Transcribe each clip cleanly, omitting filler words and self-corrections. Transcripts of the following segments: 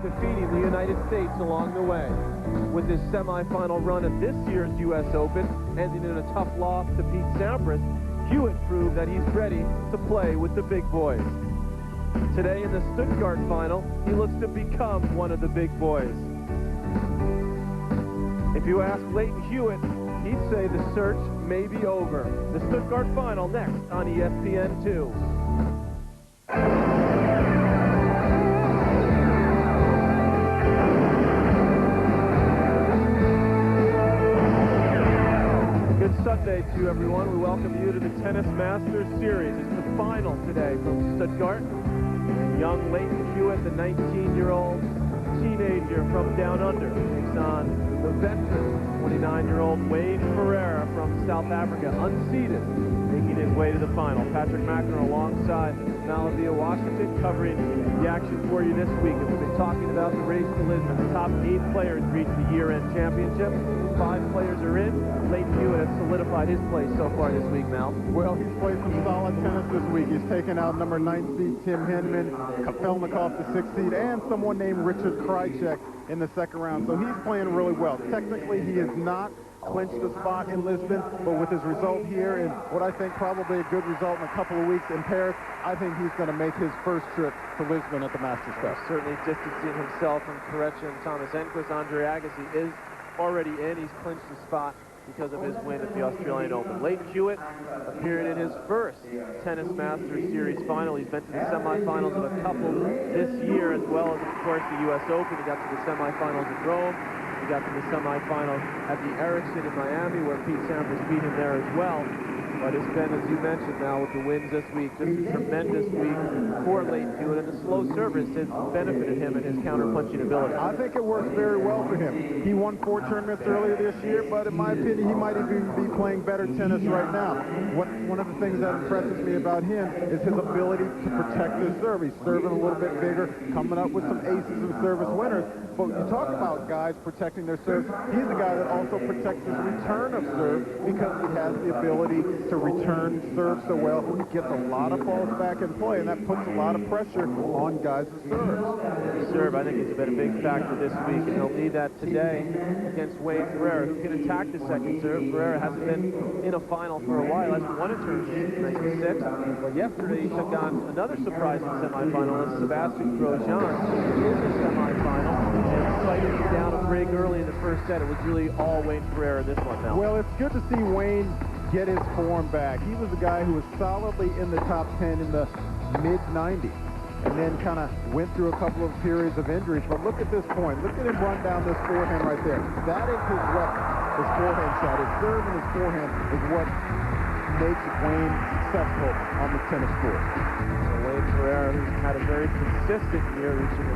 defeating the United States along the way. With his semifinal run at this year's U.S. Open, ending in a tough loss to Pete Sampras, Hewitt proved that he's ready to play with the big boys. Today in the Stuttgart final, he looks to become one of the big boys. If you ask Lleyton Hewitt, he'd say the search may be over. The Stuttgart final next on ESPN2. Good Sunday to you, everyone. We welcome you to the Tennis Masters Series. It's the final today from Stuttgart. Young Lleyton Hewitt, the 19-year-old teenager from down under, takes on the veteran 29-year-old Wayne Ferreira from South Africa, unseeded, making his way to the final. Patrick McEnroe alongside Malavia Washington, covering the action for you this week. We've been talking about the race to Lisbon. The top 8 players reached the year-end championship. 5 players are in. Lleyton Hewitt has solidified his place so far this week, Mal. Well, he's played some solid tennis this week. He's taken out number 9 seed Tim Henman, Kafelnikov, the 6th seed, and someone named Richard Krajicek in the second round. So he's playing really well. Technically, he has not clinched a spot in Lisbon, but with his result here and what I think probably a good result in a couple of weeks in Paris, I think he's going to make his first trip to Lisbon at the Masters Cup. Certainly distancing himself from Korecha and Thomas Enquist. Andre Agassi is already in. He's clinched the spot because of his win at the Australian Open. Lleyton Hewitt appeared in his first Tennis Masters Series final. He's been to the semifinals of a couple this year, as well as, of course, the U.S. Open. He got to the semifinals at Rome. He got to the semifinals at the Ericsson in Miami, where Pete Sampras beat him there as well. But it's been, as you mentioned now, with the wins this week, just a tremendous week for Lleyton Hewitt, and the slow service has benefited him in his counter-punching ability. I think it works very well for him. He won 4 tournaments earlier this year, but in my opinion, he might even be playing better tennis right now. One of the things that impresses me about him is his ability to protect his serve. He's serving a little bit bigger, coming up with some aces and service winners. But you talk about guys protecting their serve, he's a guy that also protects his return of serve because he has the ability to return serve so well. He gets a lot of balls back in play, and that puts a lot of pressure on guys' serves. Serve, I think, has been a big factor this week, and he'll need that today against Wayne Ferreira. He can attack the second serve. Ferreira hasn't been in a final for a while. Hasn't won a tournament since 96. But yesterday he took on another surprising semifinalist, Sebastian Grosjean, in the semifinal, and cited him down a break early in the first set. It was really all Wayne Ferreira this one now. Well, it's good to see Wayne get his form back. He was a guy who was solidly in the top 10 in the mid-90s and then kind of went through a couple of periods of injuries. But look at this point. Look at him run down this forehand right there. That is his weapon, his forehand shot. His serve and his forehand is what makes Wayne successful on the tennis court. Wayne Ferreira, who's had a very consistent year, reaching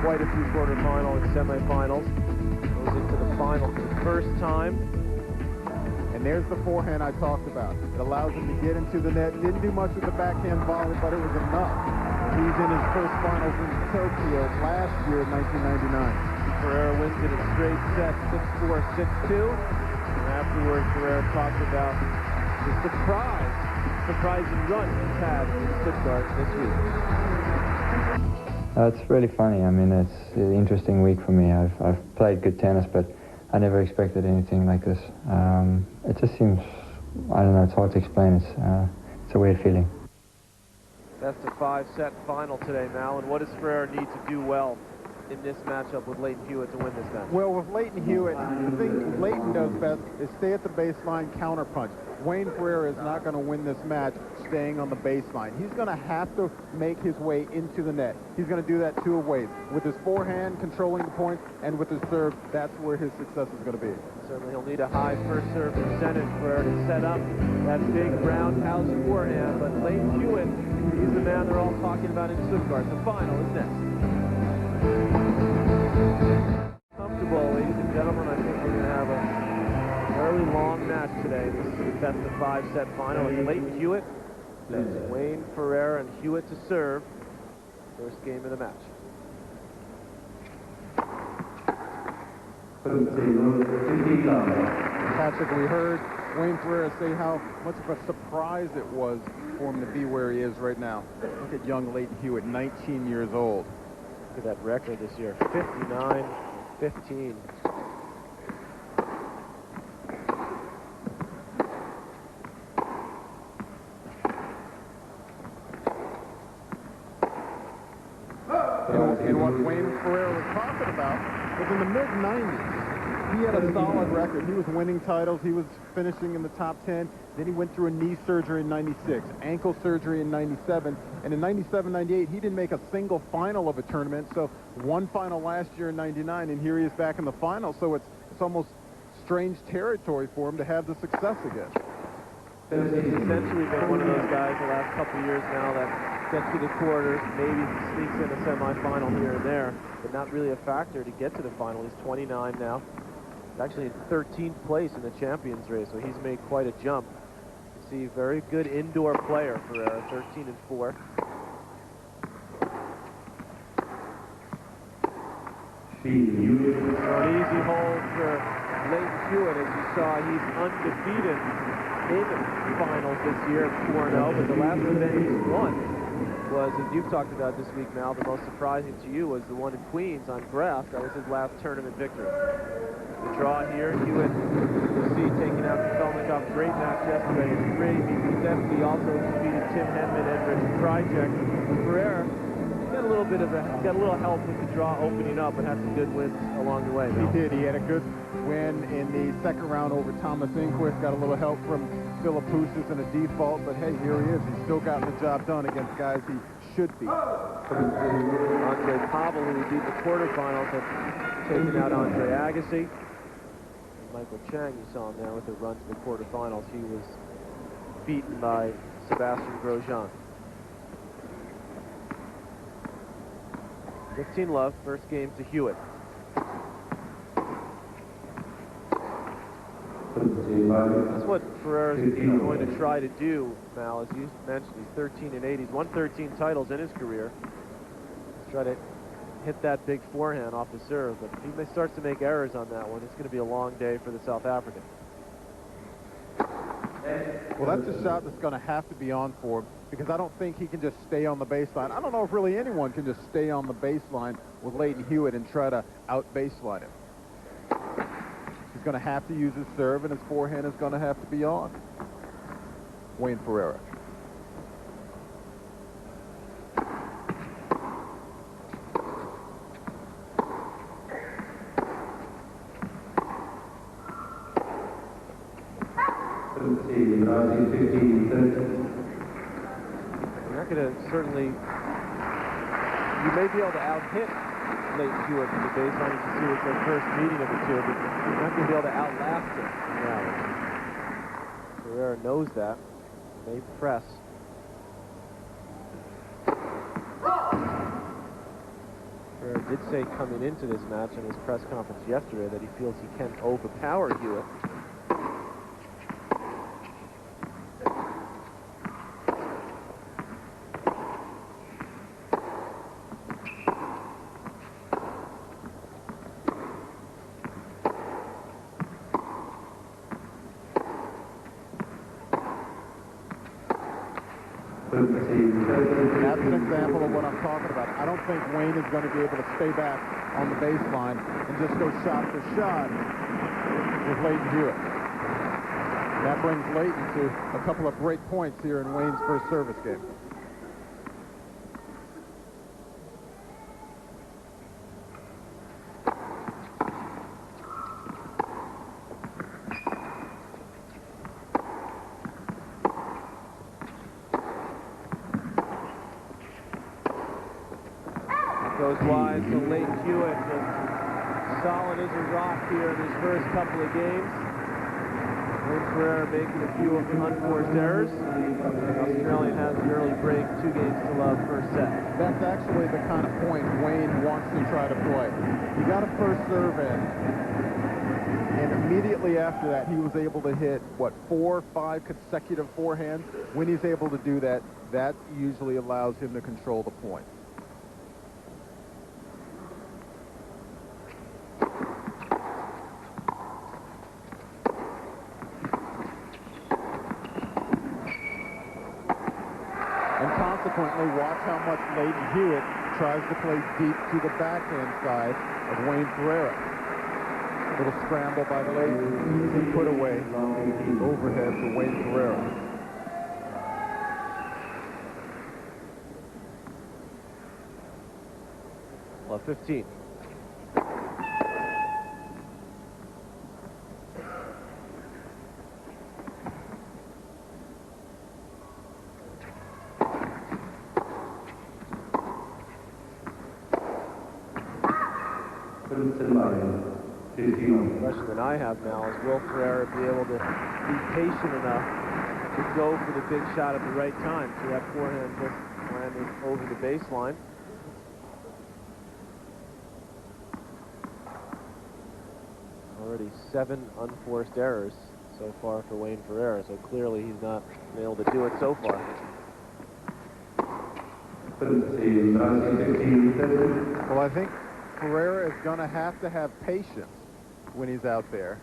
quite a few quarterfinals and semifinals, goes into the final for the first time. And there's the forehand I talked about. It allows him to get into the net. Didn't do much with the backhand volley, but it was enough. He's in his first finals in Tokyo last year in 1999. Ferreira wins it in straight sets, 6-4, 6-2. And afterwards, Ferreira talked about the surprising run he's had in Stuttgart this week. It's really funny. I mean, it's an interesting week for me. I've played good tennis, but I never expected anything like this. It just seems, I don't know, it's hard to explain. It's a weird feeling. That's the 5-set final today, Mal. And what does Ferreira need to do well in this matchup with Lleyton Hewitt to win this match? Well, with Lleyton Hewitt, the thing Lleyton does best is stay at the baseline, counterpunch. Wayne Ferreira is not going to win this match staying on the baseline. He's going to have to make his way into the net. He's going to do that 2 ways. With his forehand, controlling the points, and with his serve, that's where his success is going to be. Certainly he'll need a high first serve percentage for to set up that big roundhouse forehand. But Lleyton Hewitt, he's the man they're all talking about in Stuttgart. The final is next. Comfortable, ladies and gentlemen. I think we're going to have a very long match today. This is the best of 5-set final. It's Lleyton Hewitt, Wayne Ferreira, and Hewitt to serve. First game of the match. Patrick, we heard Wayne Ferreira say how much of a surprise it was for him to be where he is right now. Look at young Lleyton Hewitt, 19 years old. Look at that record this year, 59-15. And what Wayne Ferreira was talking about was in the mid-90s, he had a solid record. He was winning titles. He was finishing in the top 10. Then he went through a knee surgery in 96, ankle surgery in 97, and in 97, 98, he didn't make a single final of a tournament. So one final last year in 99, and here he is back in the final. So it's almost strange territory for him to have the success again. He's essentially been one of those guys the last couple of years now that gets to the quarters, maybe sneaks in a semifinal here and there, but not really a factor to get to the final. He's 29 now. He's actually in 13th place in the champions race, so he's made quite a jump. You see, very good indoor player, Ferreira, 13-4. So an easy hole for Leighton Hewitt. As you saw, he's undefeated in finals this year, 4-0, but the last event he's won was, as you've talked about this week, Mal, the most surprising to you was the one in Queens on grass. That was his last tournament victory. The draw here, Hewitt, you'll see, taking out Felnikov. Great match yesterday in 3. He also defeated Tim Henman and Richard Krajcek. Ferreira got a little help with the draw opening up, and had some good wins along the way. Mal. He did. He had a good win in the second round over Thomas Inquist. Got a little help from Philippoussis in a default, but hey, here he is. He's still gotten the job done against guys he should beat. Andre Pavel, who beat the quarterfinals, had taken out Andre Agassi. And Michael Chang, you saw him there with a run to the quarterfinals. He was beaten by Sebastian Grosjean. 15-love, first game to Hewitt. That's what Ferreira's going to try to do, Mal. As you mentioned, he's 13-8. He's won 13 titles in his career. He's trying to hit that big forehand off the serve, but if he starts to make errors on that one, it's going to be a long day for the South African. Well, that's a shot that's going to have to be on for him, because I don't think he can just stay on the baseline. I don't know if really anyone can just stay on the baseline with Leighton Hewitt and try to out-baseline him. He's going to have to use his serve, and his forehand is going to have to be on. Wayne Ferreira. You're not going to certainly, you may be able to out-hit Leighton Hewitt from the baseline. You can see it's their first meeting of the two, but you're not going to be able to outlast him. Yeah. Ferreira knows that. They press. Ferreira did say coming into this match in his press conference yesterday that he feels he can overpower Hewitt. That's an example of what I'm talking about. I don't think Wayne is going to be able to stay back on the baseline and just go shot for shot with Leighton Hewitt. That brings Leighton to a couple of break points here in Wayne's first service game. Goes wide, so Leighton Hewitt just solid as a rock here in his first couple of games. Wayne Ferreira making a few unforced errors. The Australian has the early break, 2 games to love, first set. That's actually the kind of point Wayne wants to try to play. He got a first serve in, and immediately after that, he was able to hit, what, 4 or 5 consecutive forehands? When he's able to do that, that usually allows him to control the point. Consequently, watch how much Leighton Hewitt tries to play deep to the backhand side of Wayne Ferreira. Little scramble by Leighton, easy put away overhead for Wayne Ferreira. Well, 15. The question that I have now is, will Ferreira be able to be patient enough to go for the big shot at the right time? So that forehand just landed over the baseline. Already 7 unforced errors so far for Wayne Ferreira, so clearly he's not been able to do it so far. Well, I think Ferreira is going to have patience when he's out there.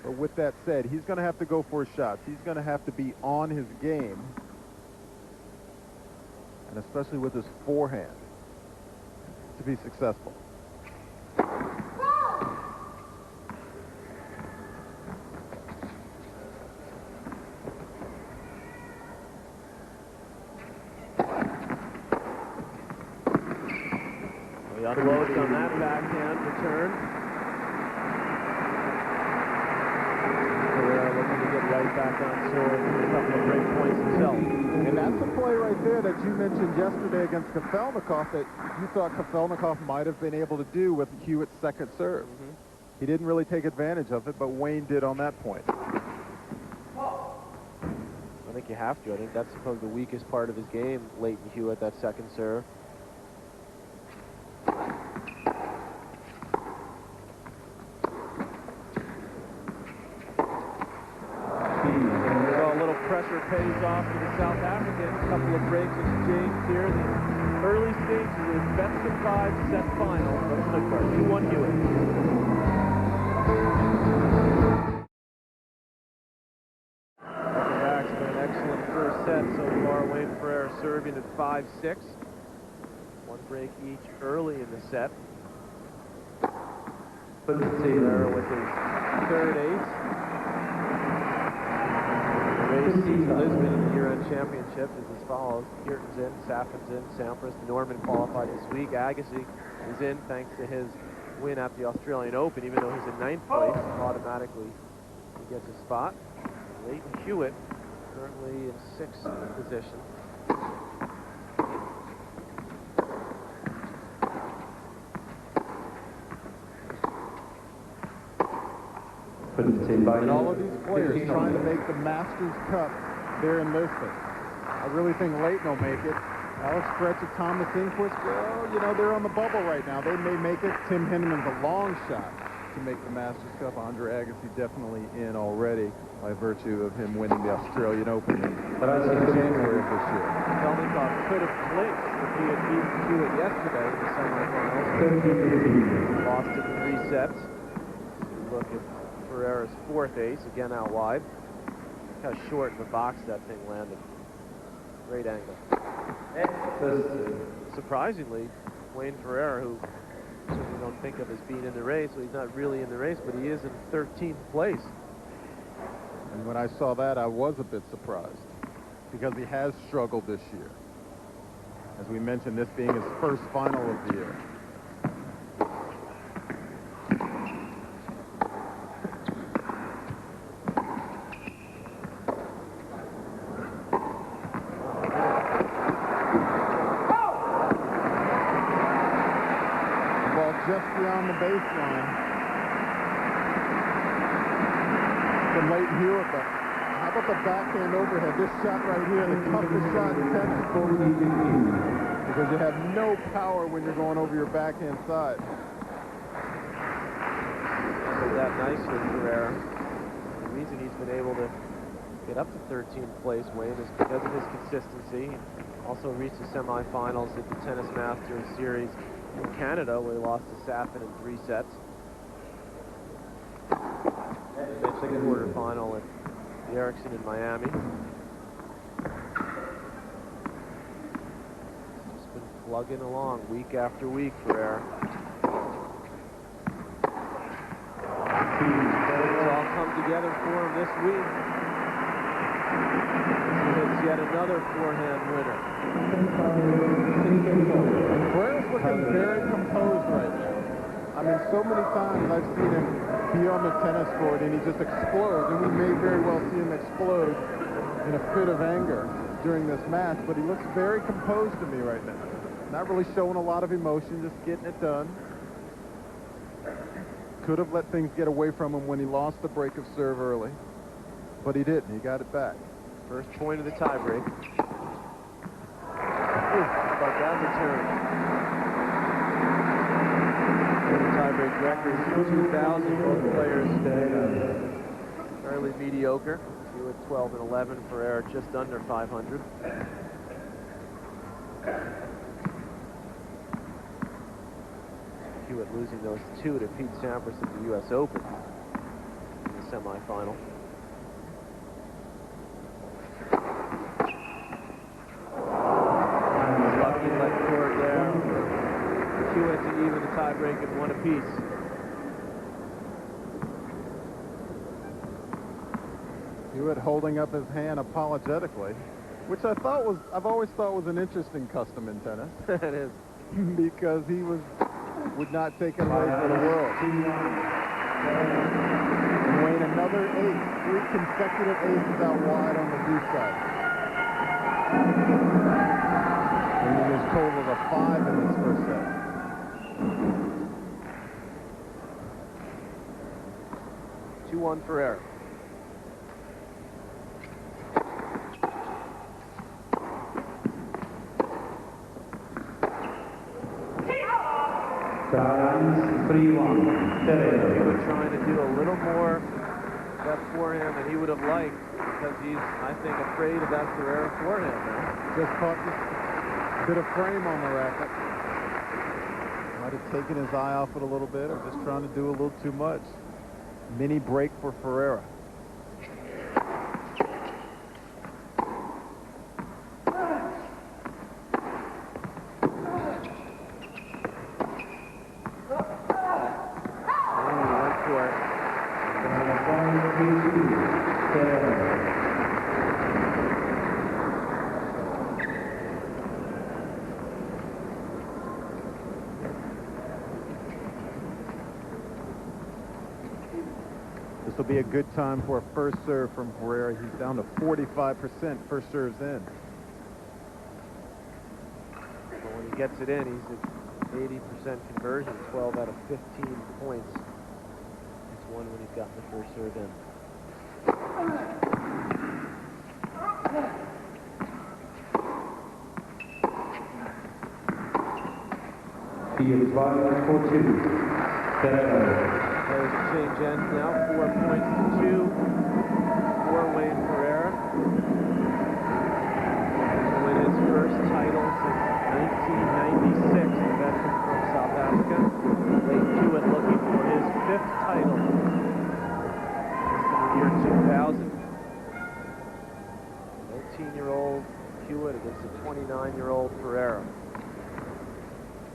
But with that said, he's going to have to go for his shots. He's going to have to be on his game, and especially with his forehand, to be successful. He unloads on that backhand return. Ferreira looking to get right back on serve with a couple of great points himself. And that's the play right there that you mentioned yesterday against Kafelnikov that you thought Kafelnikov might have been able to do with Hewitt's second serve. He didn't really take advantage of it, but Wayne did on that point. I think you have to. I think that's probably the weakest part of his game, Leighton Hewitt, that second serve. Pressure pays off for the South Africans. A couple of breaks exchanged here. The early stages of the best-of-5 set final of Stuttgart. 2-1 Hewitt. Back's been an excellent first set so far. Wayne Ferreira serving at 5-6. One break each early in the set. Ferreira with his third ace. Race to Lisbon in the year-end championship is as follows. Kierton's in, Saffin's in, Sampras, Norman qualified this week. Agassi is in thanks to his win at the Australian Open. Even though he's in 9th place, automatically he gets a spot. Leighton Hewitt currently in 6th position. And all of these players trying to make the Masters Cup there in Lisbon. I really think Leighton will make it. Alex Fretcher, Thomas Inquist, well, you know, they're on the bubble right now. They may make it. Tim Hinneman's a long shot to make the Masters Cup. Andre Agassi definitely in already by virtue of him winning the Australian Open in January of this year. Kafelnikov could have clinched if he had beaten Hewitt yesterday in the semifinals. Lost in 3 sets. Look at Ferreira's 4th ace, again out wide. Look how short in the box that thing landed. Great angle. Surprisingly, Wayne Ferreira, who certainly don't think of as being in the race, well, he's not really in the race, but he is in 13th place. And when I saw that, I was a bit surprised because he has struggled this year. As we mentioned, this being his first final of the year. Just beyond the baseline from Leighton Hewitt, but how about the backhand overhead? This shot right here, the toughest shot in tennis, because you have no power when you're going over your backhand side. Did that nicely, Ferreira. The reason he's been able to get up to 13th place, Wayne, is because of his consistency. He also reached the semifinals at the Tennis Masters Series in Canada, where he lost to Saffin in 3 sets. Missed the quarterfinal at the Ericsson in Miami. Just been plugging along week after week, Ferreira. It's all come together for him this week. It's yet another forehand winner. Ferreira's looking very composed right now. I mean, so many times I've seen him be on the tennis court and he just explodes, and we may very well see him explode in a fit of anger during this match, but he looks very composed to me right now. Not really showing a lot of emotion, just getting it done. Could have let things get away from him when he lost the break of serve early, but he didn't. He got it back. First point of the tiebreak. How about that return? The tiebreak record is 2,000. Both players fairly mediocre. Hewitt 12 and 11. Ferreira just under 500. Hewitt losing those two to Pete Sampras at the U.S. Open in the semifinal. Lucky leg court there. Hewitt to even the tiebreak at 1 apiece. Hewitt holding up his hand apologetically, which I've always thought was an interesting custom in tennis. It is. Because he would not take it away for the world. And Wayne, another ace, 3 consecutive aces out wide on the deuce side. And he was totaled a 5 in this first set. Two-one Ferreira. Hewitt trying to do a little more that forehand than he would have liked, because he's, I think, afraid of that Ferreira forehand now. Just caught this bit of frame on the racket. Might have taken his eye off it a little bit, or just trying to do a little too much. Mini break for Ferreira. This will be a good time for a first serve from Ferreira. He's down to 45% first serves in. But when he gets it in, he's at 80% conversion, 12 out of 15 points. He's won when he's gotten the first serve in. There's a change end now, 4 points to 2 for Wayne Ferreira. To win his first title since 1996, the veteran from South Africa. Late Hewitt looking for his 5th title since the year 2000. 19-year-old Hewitt against a 29-year-old Ferreira.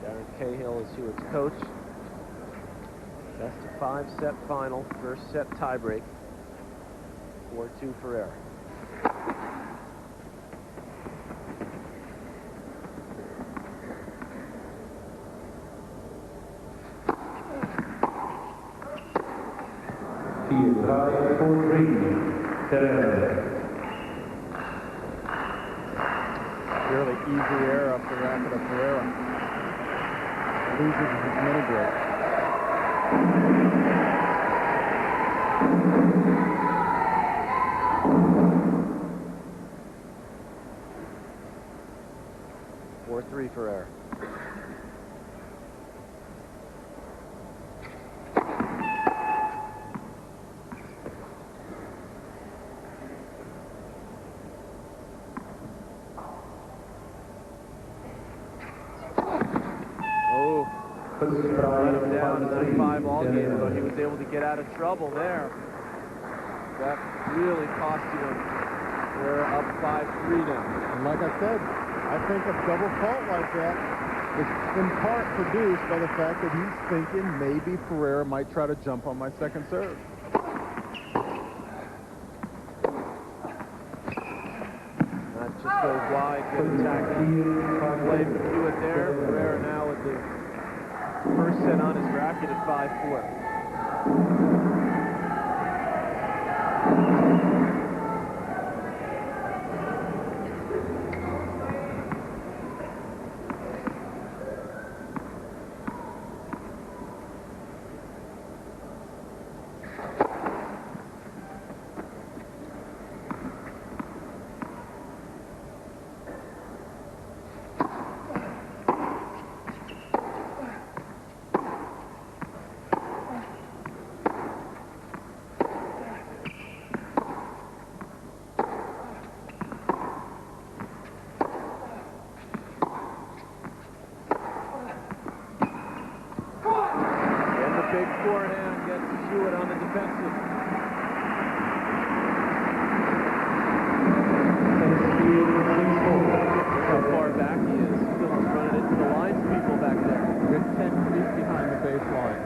Darren Cahill is Hewitt's coach. Best of 5-set final, first set tiebreak, 4-2 Ferreira. Really easy error off the racket of Ferreira. Loses his mini break. Three Ferreira. Oh, let him down in that 5-all game, but he was able to get out of trouble there. That really cost him. We're up 5-3 now. And like I said, I think a double fault like that It's in part produced by the fact that he's thinking maybe Ferreira might try to jump on my second serve. That just goes wide, good attacking play from Hewitt there. Ferreira now with the first set on his racket at 5-4. Big forehand gets Hewitt on the defensive. Look how far back he is. Still running into the lines people back there. Good 10 feet behind the baseline.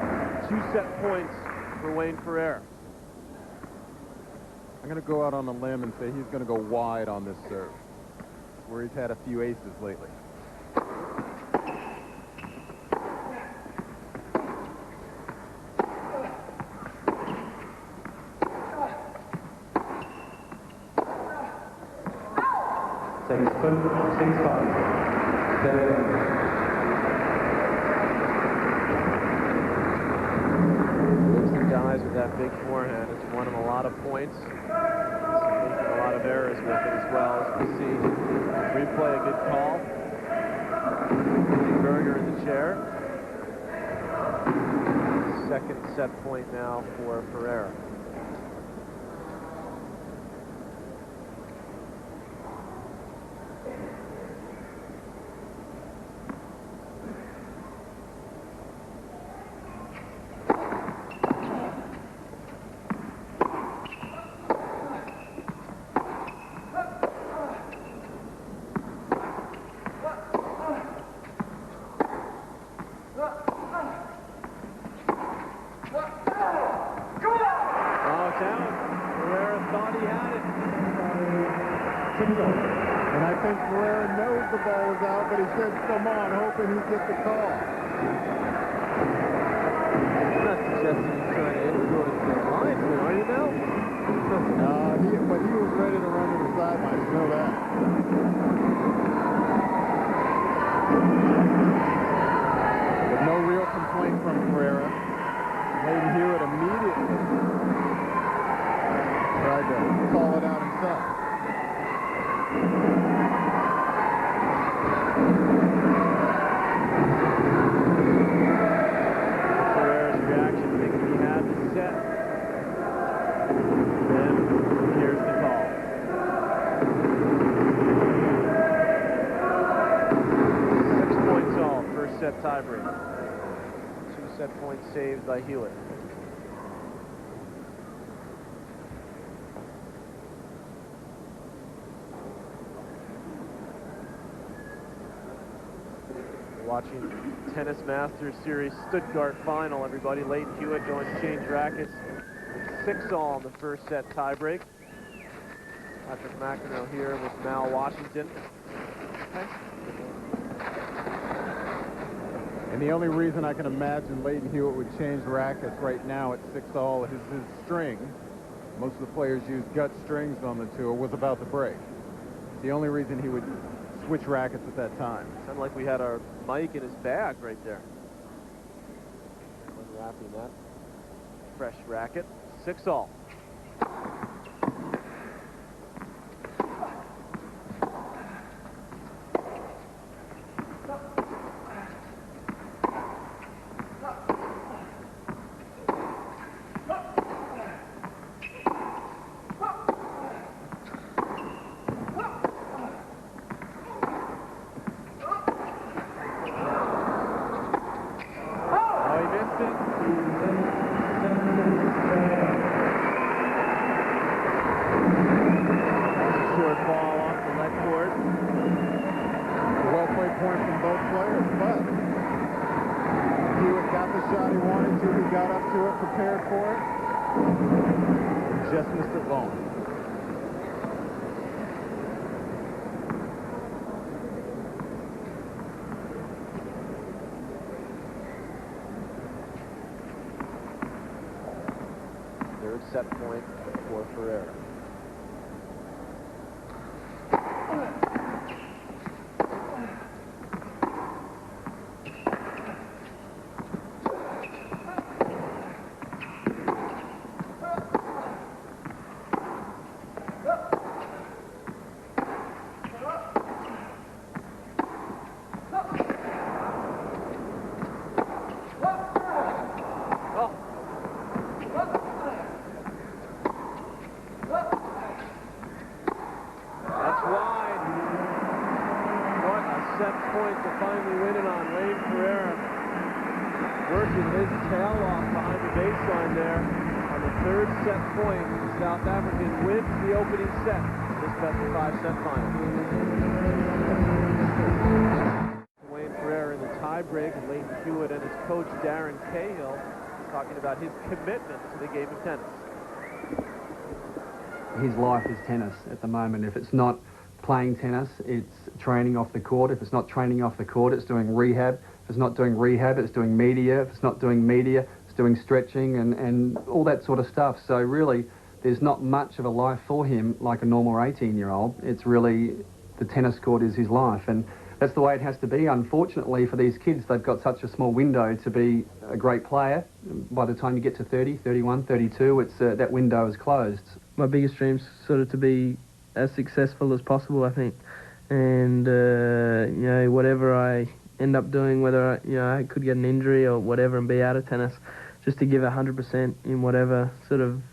2 set points for Wayne Ferreira. I'm going to go out on a limb and say he's going to go wide on this serve, where he's had a few aces lately. Lives and dies with that big forehand. It's won him a lot of points. He's making a lot of errors with it as well, as we see. Replay, a good call. Berger in the chair. Second set point now for Ferreira. And I think Ferreira knows the ball is out, but he said, come on, hoping he'd get the call. I'm not suggesting he's trying to influence the linesman, are you now? But he was ready to run to the sidelines, you know that. But no real complaint from Ferreira. Lady Hewitt immediately tried to call it out himself. Ferreira's reaction, thinking he had the set. Then here's the call. 6 points all, first set tiebreak. 2 set points saved by Hewitt. Watching Tennis Masters Series Stuttgart final, everybody. Leighton Hewitt going to change rackets. 6-all in the first set tiebreak. Patrick McEnroe here with Mal Washington. And the only reason I can imagine Leighton Hewitt would change rackets right now at 6-all is his string. Most of the players use gut strings on the tour, was about to break. The only reason he would switch rackets at that time. Sounded like we had our mic in his bag right there. Unwrapping that fresh racket. 6-all. shot he wanted to. He got up to it, prepared for it. Just missed it long. Third set point for Ferreira. Set point to finally win it on. Wayne Ferreira working his tail off behind the baseline there on the third set point. The South African wins the opening set. This best of 5 set final. Wayne Ferreira in the tiebreak, and Leighton Hewitt and his coach Darren Cahill talking about his commitment to the game of tennis. His life is tennis at the moment. If it's not playing tennis, it's training off the court. If it's not training off the court, it's doing rehab. If it's not doing rehab, it's doing media. If it's not doing media, it's doing stretching and all that sort of stuff. So really, there's not much of a life for him like a normal 18-year-old. It's really the tennis court is his life, and that's the way it has to be. Unfortunately for these kids, they've got such a small window to be a great player. By the time you get to 30, 31, 32, it's that window is closed. My biggest dream's sort of to be as successful as possible, I think, and you know, whatever I end up doing, whether I could get an injury or whatever and be out of tennis, just to give 100% in whatever sort of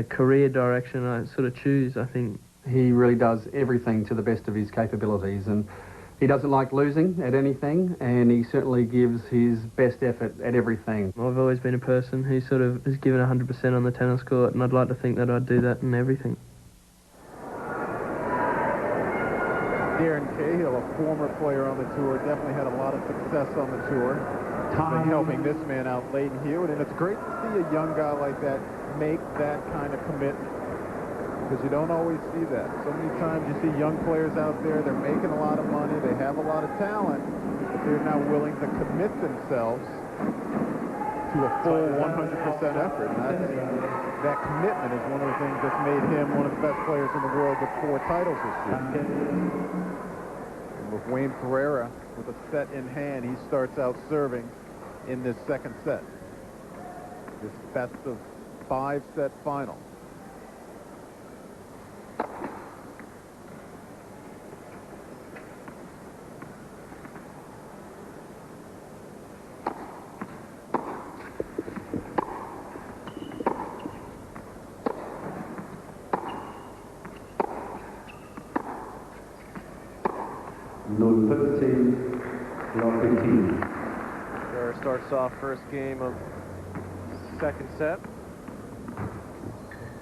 career direction I sort of choose. I think he really does everything to the best of his capabilities, and he doesn't like losing at anything, and he certainly gives his best effort at everything. I've always been a person who sort of has given 100% on the tennis court, and I'd like to think that I'd do that in everything. Darren Cahill, a former player on the tour, definitely had a lot of success on the tour. Time helping this man out, Leighton Hewitt, and it's great to see a young guy like that make that kind of commitment, because you don't always see that. So many times you see young players out there, they're making a lot of money, they have a lot of talent, but they're not willing to commit themselves to a full 100% effort. And that commitment is one of the things that's made him one of the best players in the world with 4 titles this year. And with Wayne Ferreira with a set in hand, he starts out serving in this second set. This best of 5 set final. Ferreira starts off first game of second set.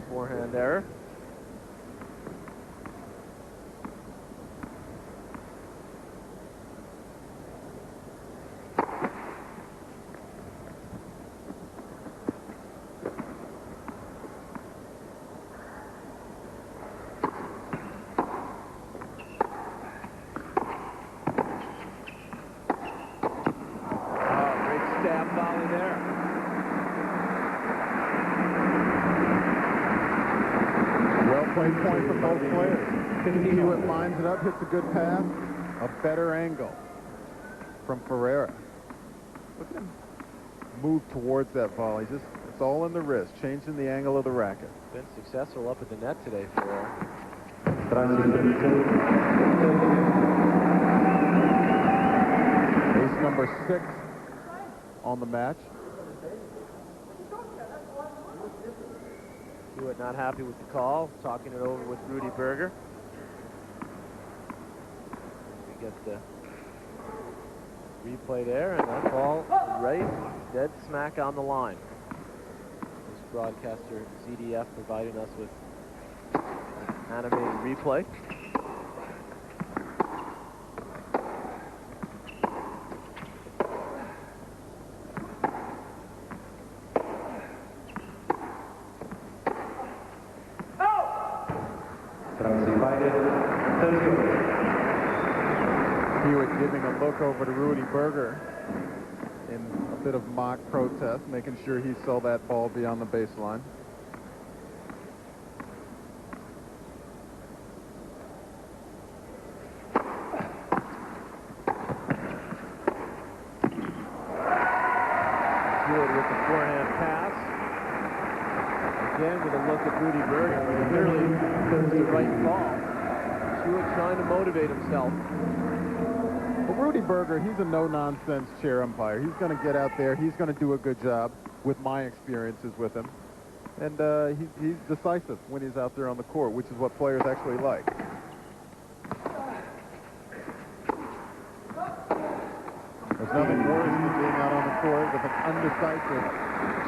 Forehand error. Stab volley there. Well played point from both players. Hewitt lines it up, hits a good pass, a better angle from Ferreira. Look at him move towards that volley. Just, it's all in the wrist, changing the angle of the racket. Been successful up at the net today, Ferreira. Ace number 6 on the match. Hewitt not happy with the call, talking it over with Rudy Berger. We get the replay there, and that ball right dead smack on the line. This broadcaster ZDF providing us with an animated replay. Hewitt giving a look over to Rudy Berger in a bit of mock protest, making sure he saw that ball beyond the baseline. Hewitt with the forehand pass. Again with a look at Rudy Berger. Clearly it's the right call. Hewitt trying to motivate himself. Well, Rudy Berger, he's a no-nonsense chair umpire. He's going to get out there. He's going to do a good job with my experiences with him. And he's decisive when he's out there on the court, which is what players actually like. There's nothing worse than being out on the court with an undecisive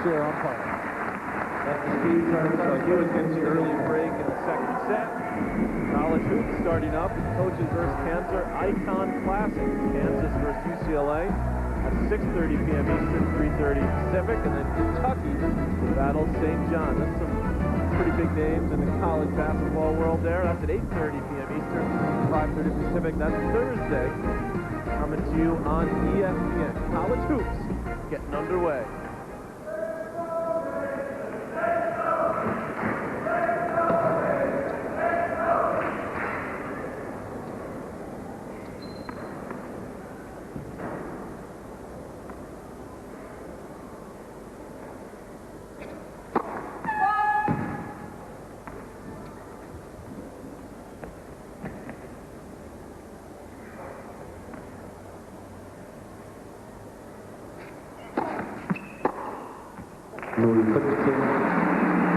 chair umpire. That's the speed turn. So Hewitt gets the early break in the second set. College hoops starting up. Coaches versus Cancer Icon Classic. Kansas versus UCLA at 6:30 p.m. Eastern, 3:30 Pacific. And then Kentucky battles St. John. That's some pretty big names in the college basketball world there. That's at 8:30 p.m. Eastern, 5:30 Pacific. That's Thursday. Coming to you on ESPN. College hoops getting underway.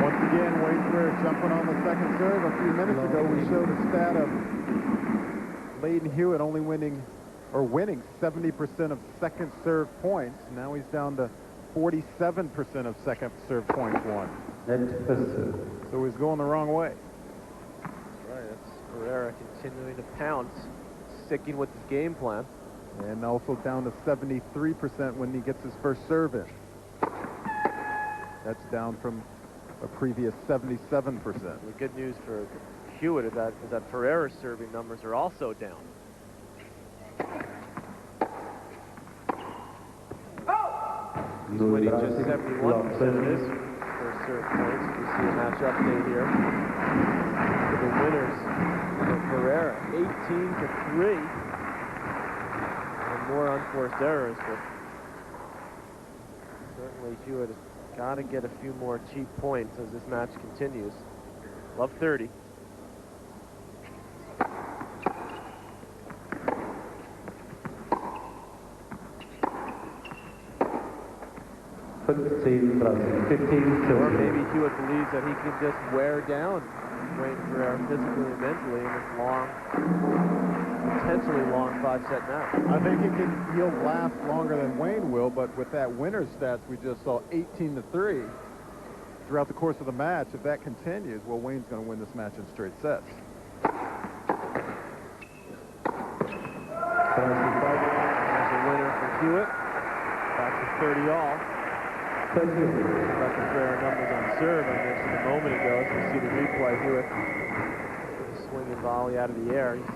Once again, Wade Ferreira jumping on the second serve. A few minutes ago, we showed a stat of Layden Hewitt only winning 70% of second serve points. Now he's down to 47% of second serve points won. So he's going the wrong way. That's right. That's Ferreira continuing to pounce, sticking with his game plan. And also down to 73% when he gets his first serve in. That's down from a previous 77%. The good news for Hewitt is that Ferreira's serving numbers are also down. He's winning just 71% of his first serve points. We see a match update here for the winners for Ferreira, 18-3. And more unforced errors, but certainly Hewitt has got to get a few more cheap points as this match continues. Love 30. Or maybe Hewitt believes that he can just wear down Wayne Ferreira physically and mentally in this long, potentially long 5-set match. I think he'll last longer than Wayne will, but with that winner's stats we just saw, 18-3 throughout the course of the match, if that continues, well, Wayne's going to win this match in straight sets. There's a winner for Hewitt. Back to 30 all. About the Ferreira numbers on serve I mentioned a moment ago. As we see the replay, Hewitt with a swinging volley out of the air. He's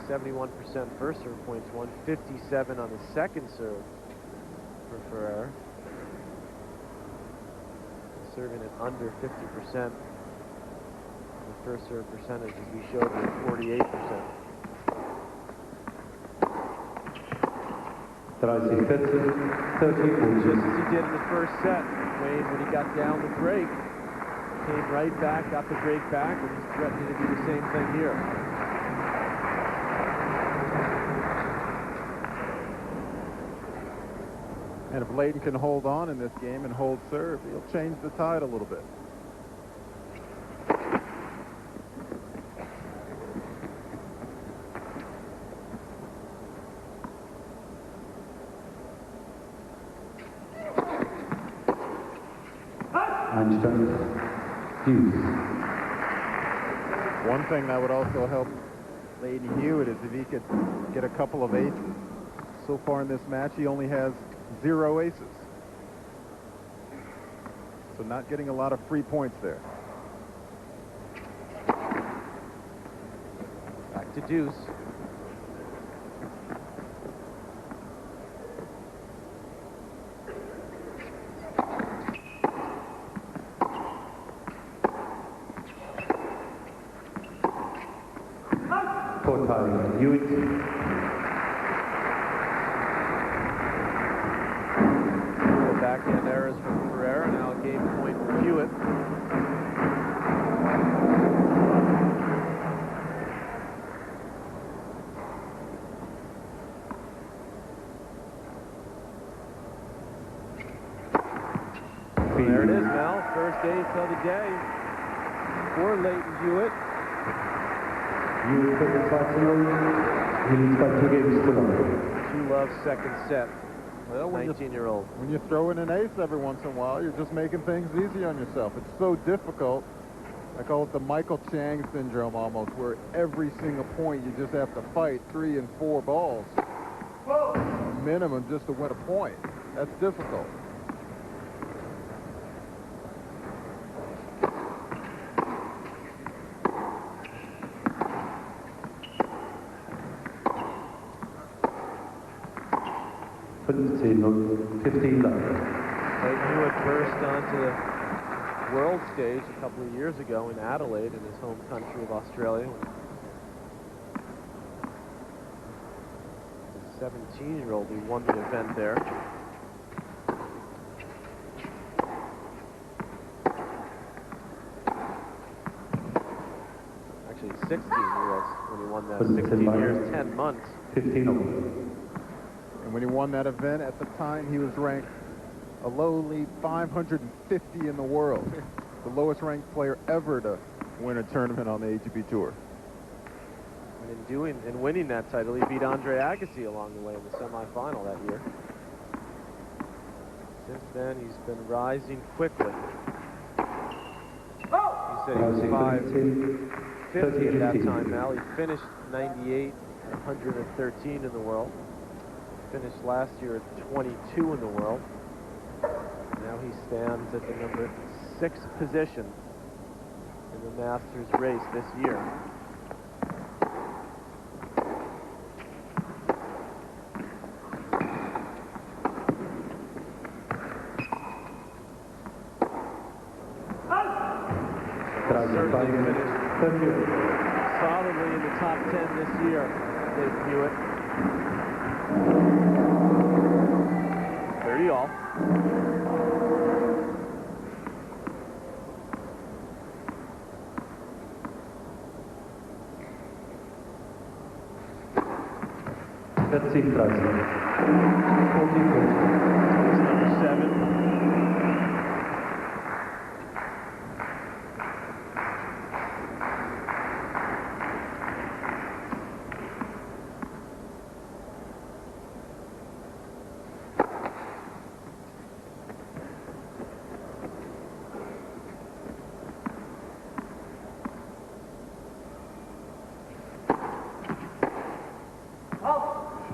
71% first serve points, 157 on the second serve for Ferreira. Serving at under 50%. The first serve percentage, as we showed, was 48%. Just as he did in the first set, Wayne, when he got down the break, came right back, got the break back, and he's threatening to do the same thing here. And if Layden can hold on in this game and hold serve, he'll change the tide a little bit. One thing that would also help Layden Hewitt is if he could get a couple of aces. So far in this match, he only has 0 aces. So not getting a lot of free points there. to deuce. Court time, Hewitt. Backhand errors from Ferreira, now a game point for Hewitt. Well, there it is, Mel. First ace of the day for Leighton Hewitt. Hewitt for the final. He leads by 2 games to 1. She loves second set. Well, when 19-year-old. When you throw in an ace every once in a while, you're just making things easy on yourself. It's so difficult. I call it the Michael Chang syndrome almost, where every single point you just have to fight 3 and 4 balls. Minimum just to win a point. That's difficult. Leighton 15 left. Leighton Hewitt burst onto the world stage a couple of years ago in Adelaide, in his home country of Australia. As a 17-year-old, he won the event there. Actually, 16-year-olds when he won that. 16 years, 10 months. 15 over. And when he won that event, at the time, he was ranked a lowly 550 in the world. The lowest ranked player ever to win a tournament on the ATP Tour. And in winning that title, he beat Andre Agassi along the way in the semifinal that year. Since then, he's been rising quickly. He said he was 550 at that time. Now he finished 98 and 113 in the world. Finished last year at 22 in the world. Now he stands at the number 6 position in the Masters race this year. Certainly finished solidly in the top 10 this year, Leighton Hewitt. 30 all. That's it, President. 14 Number 7.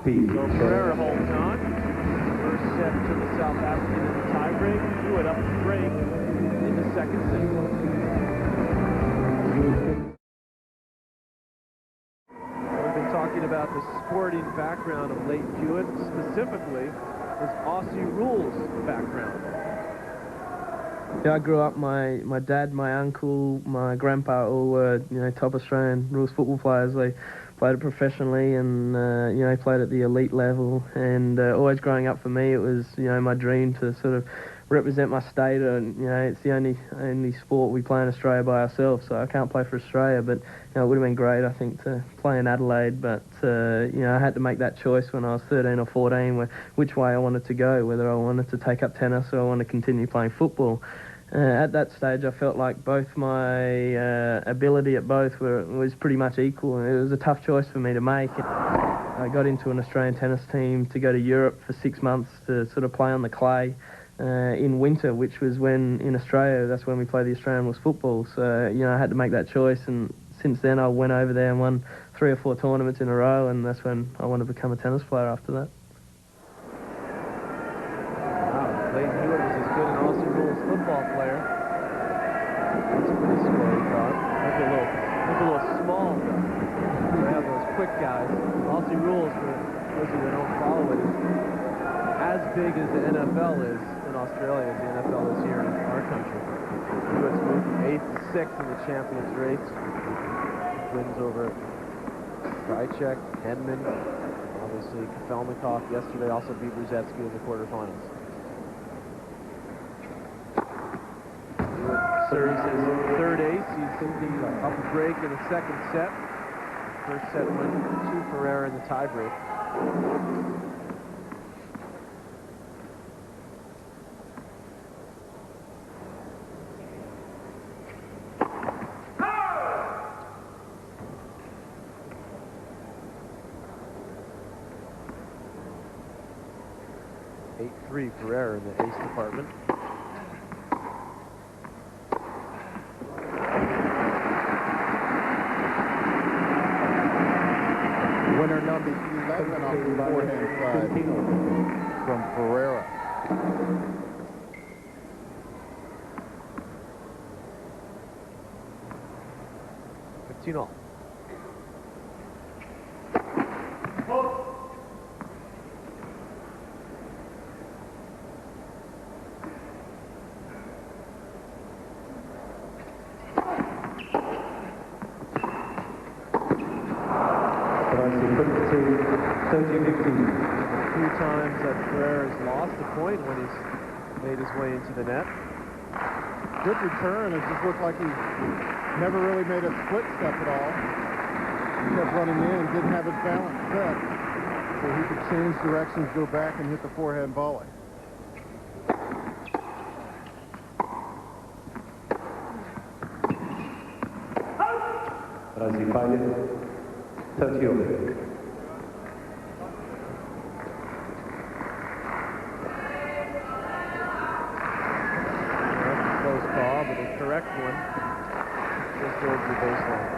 So Ferreira holds on. First set to the South African in the tiebreak. Hewitt up to break in the second set. We've been talking about the sporting background of Leighton Hewitt, specifically his Aussie rules background. Yeah, I grew up, my dad, my uncle, my grandpa all were, top Australian rules football players. They played it professionally and, played at the elite level. And always growing up for me, it was, my dream to sort of represent my state. And, it's the only sport we play in Australia by ourselves, so I can't play for Australia. But, it would have been great, I think, to play in Adelaide. But, I had to make that choice when I was 13 or 14, which way I wanted to go, whether I wanted to take up tennis or I wanted to continue playing football. At that stage, I felt like both my ability at both was pretty much equal. It was a tough choice for me to make. I got into an Australian tennis team to go to Europe for 6 months to sort of play on the clay in winter, which was when, in Australia, that's when we play the Australian rules football. So, I had to make that choice, and since then I went over there and won 3 or 4 tournaments in a row, and that's when I wanted to become a tennis player after that. Leighton Hewitt was as good an Aussie rules football player. That's pretty scary thought. Might be a little Look a little small, though. They have those quick guys. Aussie rules, for those of you that don't follow it, is as big as the NFL is in Australia as the NFL is here in our country. Hewitt's moved from 8th to 6th in the Champions race. Wins over Krajicek, Henman, obviously Kafelnikov yesterday, also beat Brzezinski in the quarterfinals. Hewitt serves his third ace. He's up a break in the second set. First set win to Ferreira in the tiebreak. Ferreira in the ace department. Winner number 11 on the forehand side from Ferreira. All. A few times that Ferreira has lost a point when he's made his way into the net. Good return. It just looked like he never really made a split step at all. He kept running in and didn't have his balance set, so he could change directions, go back, and hit the forehand volley. Brazil 30 over. Call, but a correct one just over the baseline.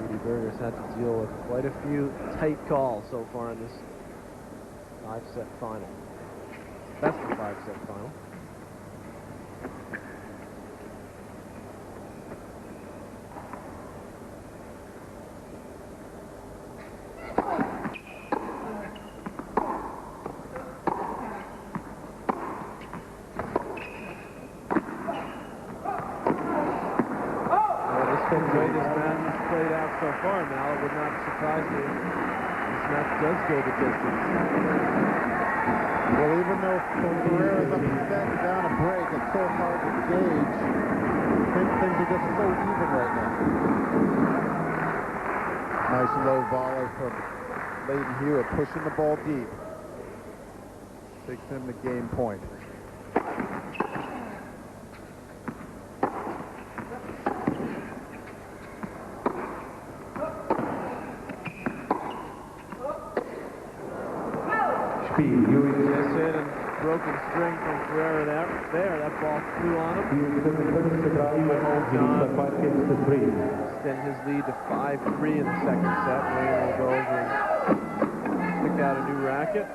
Rudy Berger's had to deal with quite a few tight calls so far in this 5-set final. Best of 5-set final. The way this match has played out so far now, it would not surprise me if this match does go the distance. Well, even though Ferreira's up and down a break, it's so hard to gauge. I think things are just so even right now. Nice low volley from Leighton Hewitt, pushing the ball deep. Takes him the game point. Yes, hit and broken string from Ferreira there. That ball flew on him. Hewitt holds on. Extend his lead to 5-3 in the second set. Wayne will go over and pick out a new racket.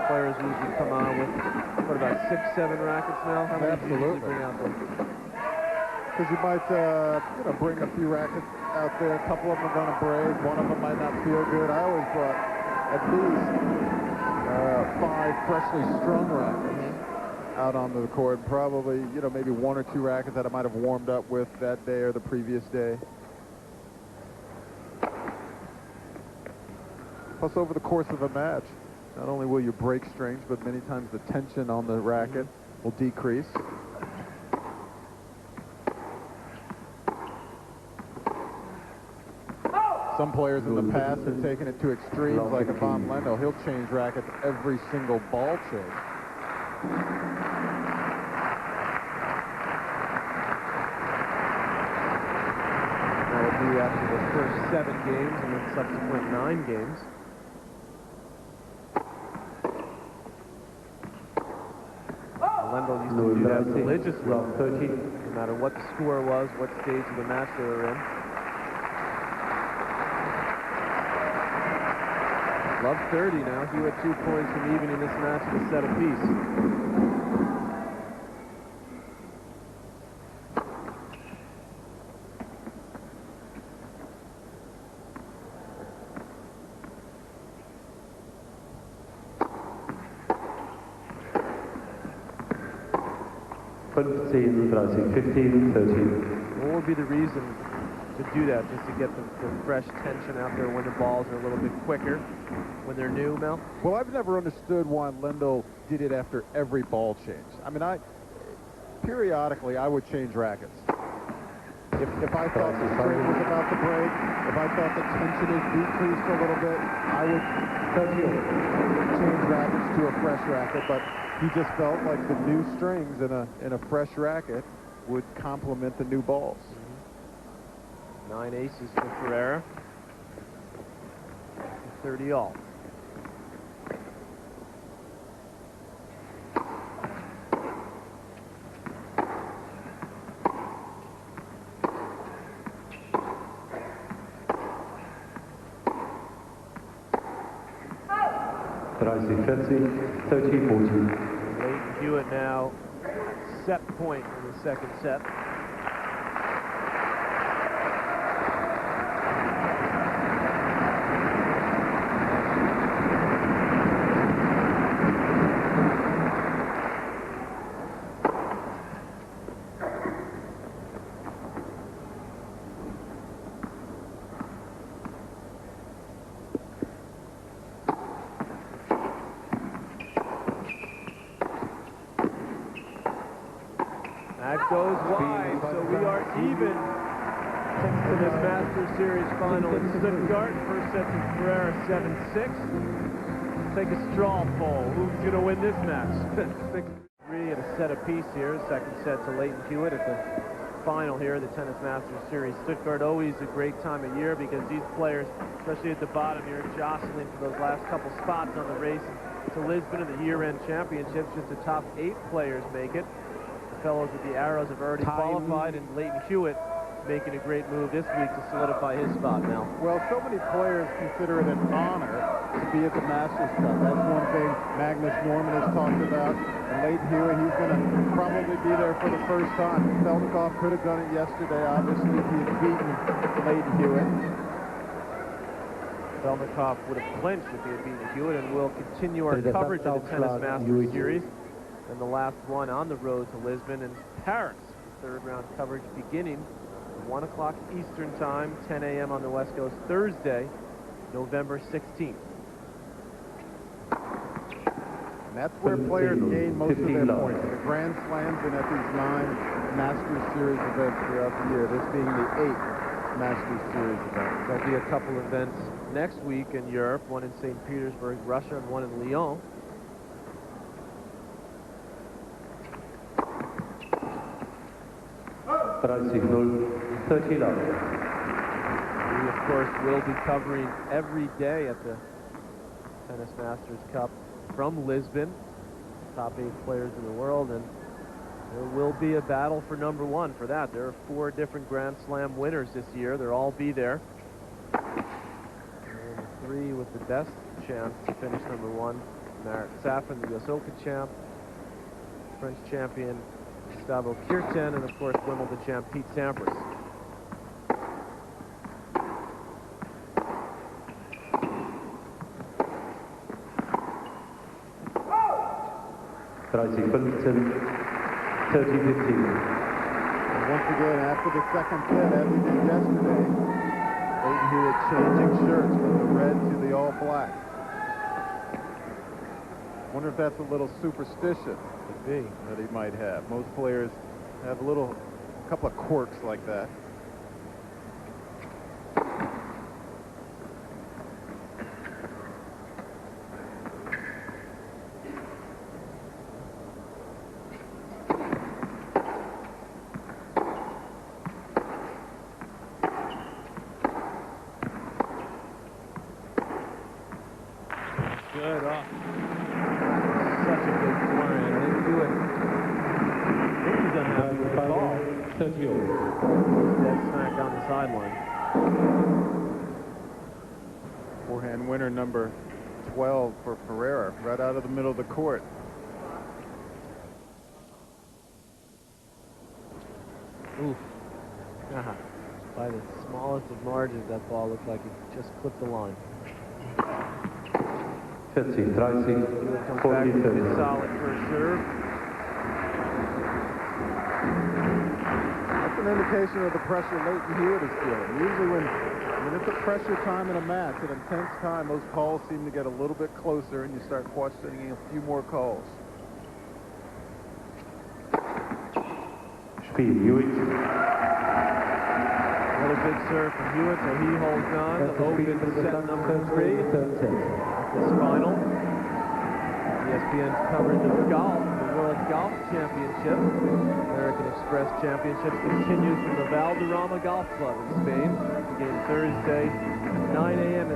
Players usually come on with, what, about 6-7 rackets now? How many do you usually bring out there? Because you might, bring a few rackets out there. A couple of them are going to break. One of them might not feel good. I always brought at least 5 freshly strung rackets out onto the court. Probably, maybe 1 or 2 rackets that I might have warmed up with that day or the previous day. Plus, over the course of a match, not only will you break strings, but many times the tension on the racket will decrease. Some players in the past have taken it to extremes, like a Von Lendo. He'll change rackets every single ball chase. That would be after the first 7 games and then subsequent 9 games. Lendl used to do that religiously, no matter what the score was, what stage of the match they were in. Love 30 now. Hewitt 2 points from evening this match to set apiece. 15, 30, 15, 13. What would be the reason to do that, just to get the fresh tension out there when the balls are a little bit quicker, when they're new, Mel? Well, I've never understood why Lindo did it after every ball change. I mean, periodically I would change rackets. If I thought the string was about to break, if I thought the tension had decreased a little bit, I would change rackets to a fresh racket. But he just felt like the new strings in a fresh racket would complement the new balls. 9 aces for Ferreira. 30 all. Ferreira 30, 30, 40. Leighton Hewitt now set point in the second set. That goes wide, so we are even to this Masters Series final in Stuttgart. First set to Ferreira 7-6. Take a straw poll. Who's going to win this match? 6-3 at a set apiece here. Second set to Leighton Hewitt at the final here in the Tennis Masters Series. Stuttgart always a great time of year because these players, especially at the bottom here, jostling for those last couple spots on the race to Lisbon in the year-end championships. Just the top 8 players make it. Fellows with the arrows have already qualified, and Leighton Hewitt making a great move this week to solidify his spot now. Well, so many players consider it an honor to be at the Masters Cup. That's one thing Magnus Norman has talked about. And Leighton Hewitt, he's going to probably be there for the first time. Feldnikov could have done it yesterday, obviously, if he had beaten Leighton Hewitt. Feldnikov would have clinched if he had beaten Hewitt, and we'll continue our coverage of the Tennis Masters Series. And the last one on the road to Lisbon and Paris. Third round coverage beginning at 1 o'clock Eastern Time, 10 a.m. on the West Coast, Thursday, November 16th. And that's where players gain most of their points. The Grand Slams and at these 9 Masters Series events throughout the year, this being the 8th Masters Series event. There'll be a couple events next week in Europe, one in St. Petersburg, Russia, and one in Lyon. Ferreira 30 love. We, of course, will be covering every day at the Tennis Masters Cup from Lisbon. Top 8 players in the world, and there will be a battle for number 1 for that. There are 4 different Grand Slam winners this year. They'll all be there. And 3 with the best chance to finish number 1. Marat Safin, the US Open champ, French champion Gustavo Kirten, and of course Wimbledon champ Pete Sampras. Ferreira 15, 30, 15. And once again, after the second set, as we did yesterday, Leighton Hewitt changing shirts from the red to the all black. Wonder if that's a little superstition that he might have. Most players have a couple of quirks like that. Good off. Such a good forehand. I didn't do it. I think he's unhappy with the ball. 30 all. Dead smack on the sideline. Forehand winner number 12 for Ferreira, right out of the middle of the court. Oof. By the smallest of margins, that ball looked like it just clipped the line. 30, 30, Hewitt comes 40, back with 30. a solid first serve. an indication of the pressure Leighton Hewitt is feeling. Usually when it's a pressure time in a match, an intense time, those calls seem to get a little bit closer and you start questioning a few more calls. Spiel, Hewitt. Another big serve from Hewitt, so he holds on to open set number 3 this final. ESPN's coverage of golf, the World Golf Championship. American Express Championships continues from the Valderrama Golf Club in Spain. Again Thursday at 9 a.m.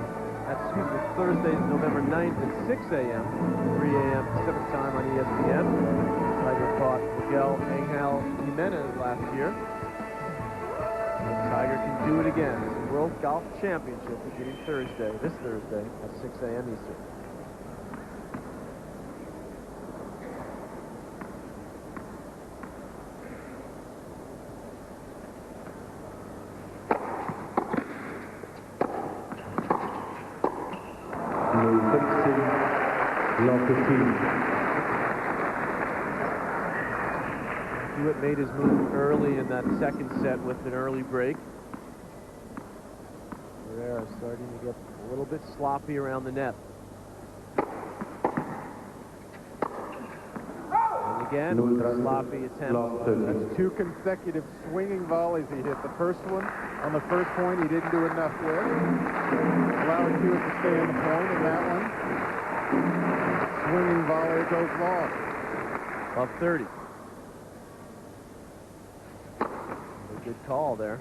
Thursday, November 9th at 6 a.m. 3 a.m. Pacific time on ESPN. Tiger fought Miguel Angel Jimenez last year. And Tiger can do it again. It's the World Golf Championship beginning this Thursday at 6 a.m. Eastern. Hewitt made his move early in that second set with an early break. Ferreira starting to get a little bit sloppy around the net. And again, sloppy attempt. That's 2 consecutive swinging volleys he hit. The first one, on the first point, he didn't do enough with. Allowing Hewitt to stay on the point, and that one, swinging volley goes long. Above 30. A good call there.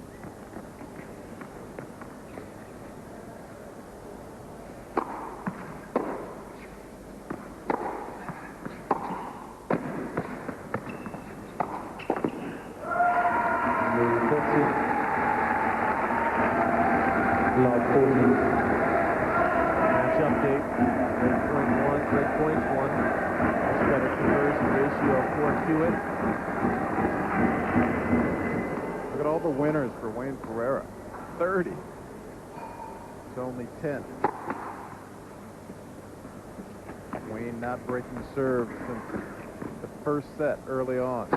Match update. Break points 1. Much better conversion ratio for Hewitt. Look at all the winners for Wayne Ferreira. 30. It's only 10. Wayne not breaking serve since the first set early on.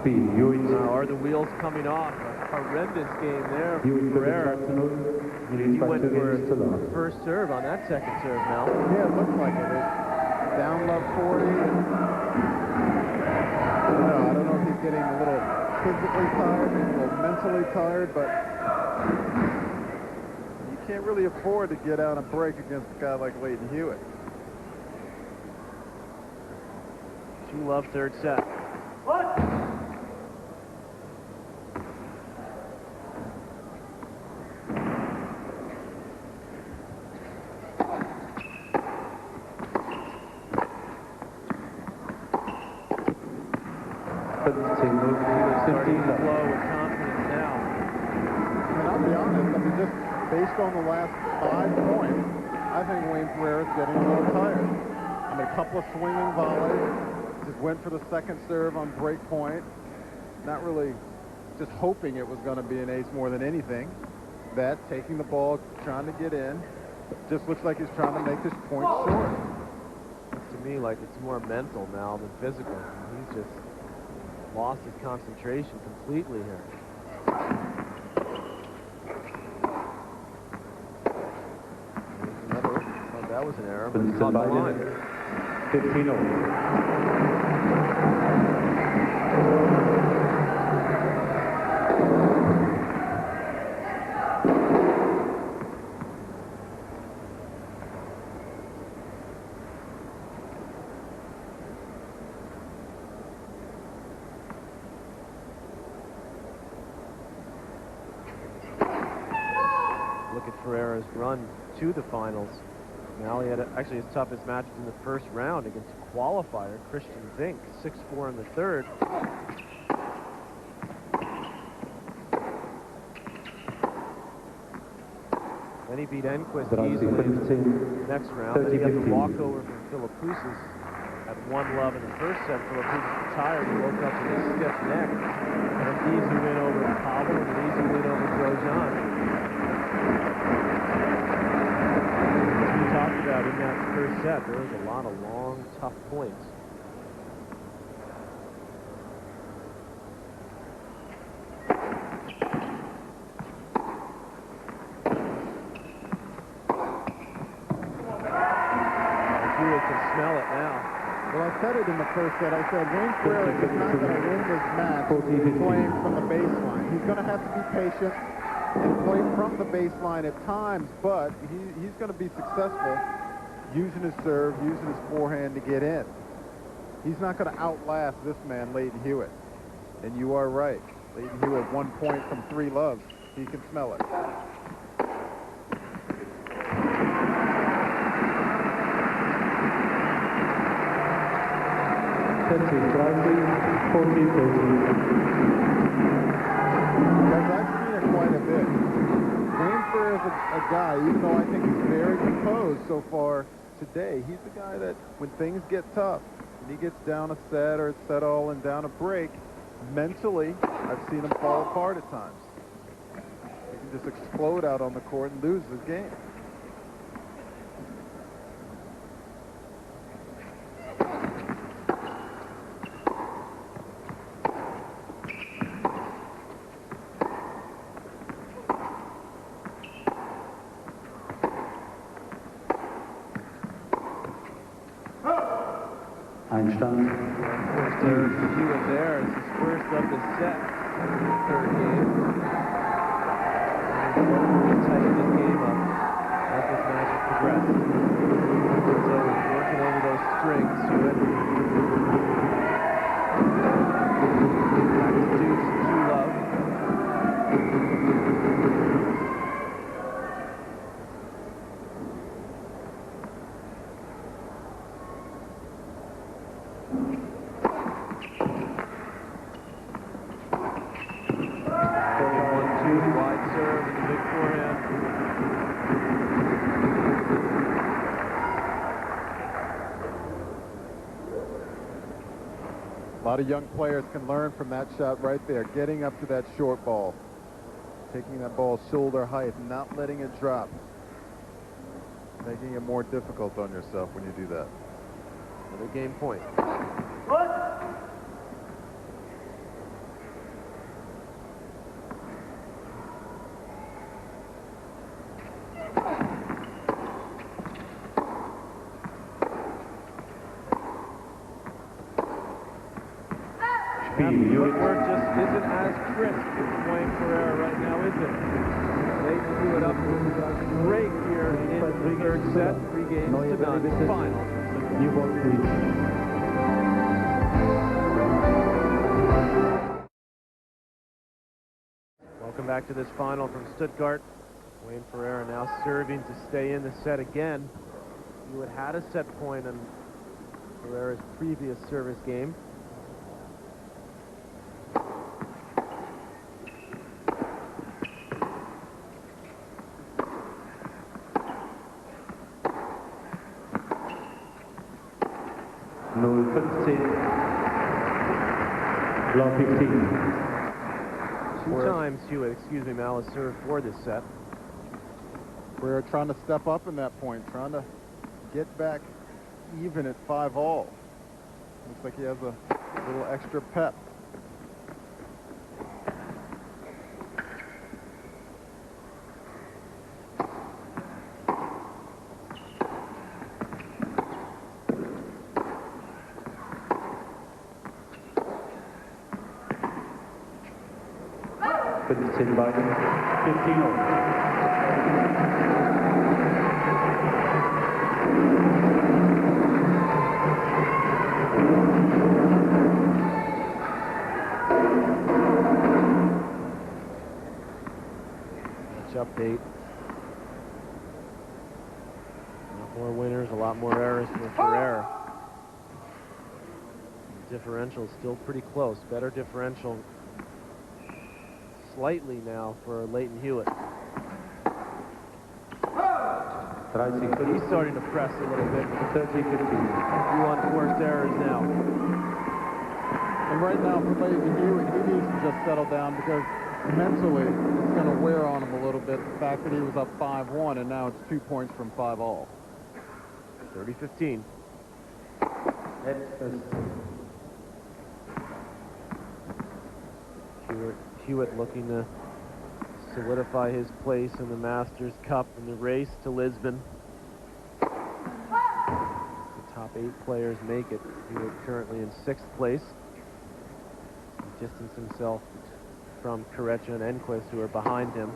Now, are the wheels coming off? A horrendous game there for Ferreira. He went for the first serve on that second serve, Mel. Yeah, it looks like it. Down love 40. I don't know if he's getting a little physically tired, a little mentally tired, but you can't really afford to get out a break against a guy like Leighton Hewitt. Two love third set. Starting to flow with confidence now. I'll be honest, just based on the last 5 points, I think Wayne Ferreira's getting a little tired. A couple of swinging volleys, just went for the second serve on break point. Not really just hoping it was going to be an ace more than anything. That, taking the ball, trying to get in. Just looks like he's trying to make his point short. Looks to me like it's more mental now than physical. He's just lost his concentration completely here. Another, oh, that was an error, but it's on the line. 15-0. Look at Ferreira's run to the finals. Now he had actually his toughest match in the first round against qualifier Christian Vink, 6-4 in the third. Then he beat Enquist easily in the next round. Then he got the walkover from Philippoussis at 1-love in the first set. Philippoussis retired. He woke up with a stiff neck. And an easy win over Pavel and an easy win over Grosjean. As we talked about in that first set, there was a lot of long, tough points. smell it now. Well, I said it in the first set. I said Wayne Ferreira is not going to win this match playing from the baseline. He's going to have to be patient and play from the baseline at times, but he's going to be successful using his serve, using his forehand to get in. He's not going to outlast this man, Lleyton Hewitt. And you are right. Lleyton Hewitt, 1 point from 3 loves. He can smell it. That's it, 14-13. Guys, I've seen it quite a bit. Wayne Ferreira is a guy, even though I think he's very composed so far today, he's the guy that when things get tough, when he gets down a set or a set all and down a break, mentally, I've seen him fall apart at times. He can just explode out on the court and lose his game. Einstand. Serve Hewitt there. It's his first of the set in the third game. And we'll tighten this game up as this match has progressed. So working over those strings, Hewitt. Back to deuce, 2 love. A lot of young players can learn from that shot right there, getting up to that short ball, taking that ball shoulder height, not letting it drop, making it more difficult on yourself when you do that. Another game point. Footwork just isn't as crisp from Wayne Ferreira right now, is it? Lleyton Hewitt up great here in the third set. 3 games to none. Final. New ball, please. Welcome back to this final from Stuttgart. Wayne Ferreira now serving to stay in the set again. Hewitt had a set point on Ferreira's previous service game. Blow 15. 2 times Hewitt, Mal, has served for this set. Ferreira trying to step up in that point, trying to get back even at 5-all. Looks like he has a little extra pep. By 15 all. Match update. A lot more winners, a lot more errors for Ferreira. The differential still pretty close. Better differential slightly now for Lleyton Hewitt. He's starting to press a little bit. 30-15. You unforced errors now. And right now for Lleyton Hewitt, he needs to just settle down because mentally it's going to wear on him a little bit. The fact that he was up 5-1 and now it's 2 points from 5-all. 30-15. Hewitt looking to solidify his place in the Masters Cup in the race to Lisbon. The top Top 8 players make it. Hewitt currently in 6th place. He distanced himself from Karecha and Enquist, who are behind him.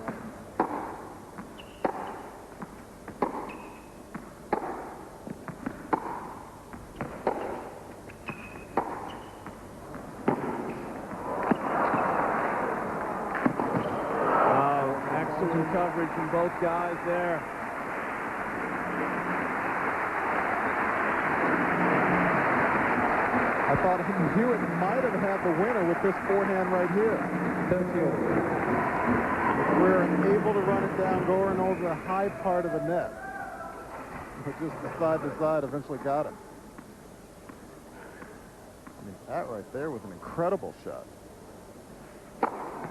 Coverage from both guys there. I thought Hewitt might have had the winner with this forehand right here. We're able to run it down, going over the high part of the net. But just the side to side eventually got him. I mean, that right there was an incredible shot.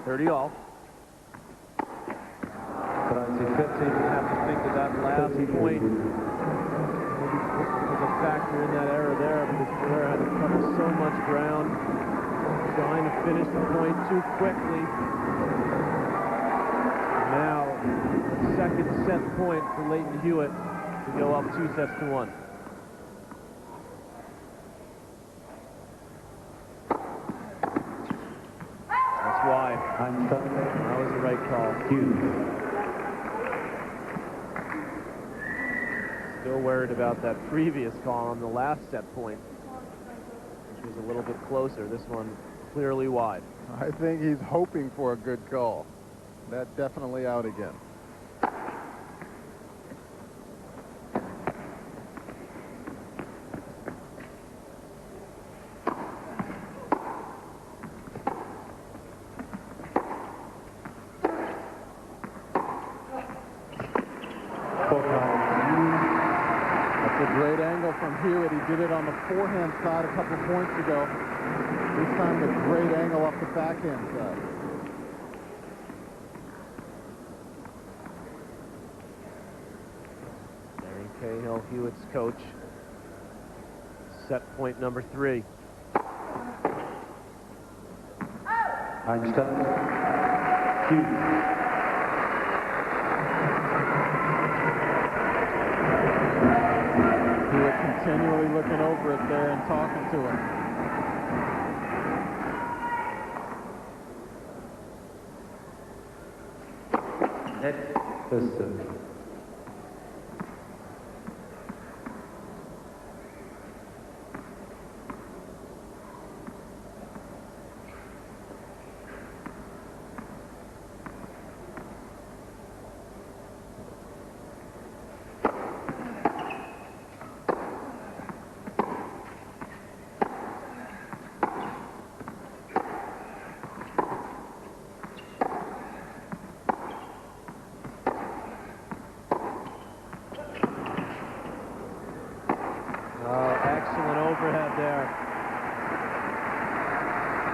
30 all. You have to think that last point was a factor in that error there, because Ferreira had to cover so much ground, trying to finish the point too quickly. Now, a second set point for Leighton Hewitt to go up 2-1. That's wide. That was the right call. Still worried about that previous call on the last set point, which was a little bit closer. This one clearly wide. I think he's hoping for a good call. That definitely out again. Great angle from Hewitt. He did it on the forehand side a couple points ago. This time with great angle off the backhand side. Larry Cahill, Hewitt's coach. Set point number 3. Einstein. Hewitt. Continually looking over it there and talking to him. First serve.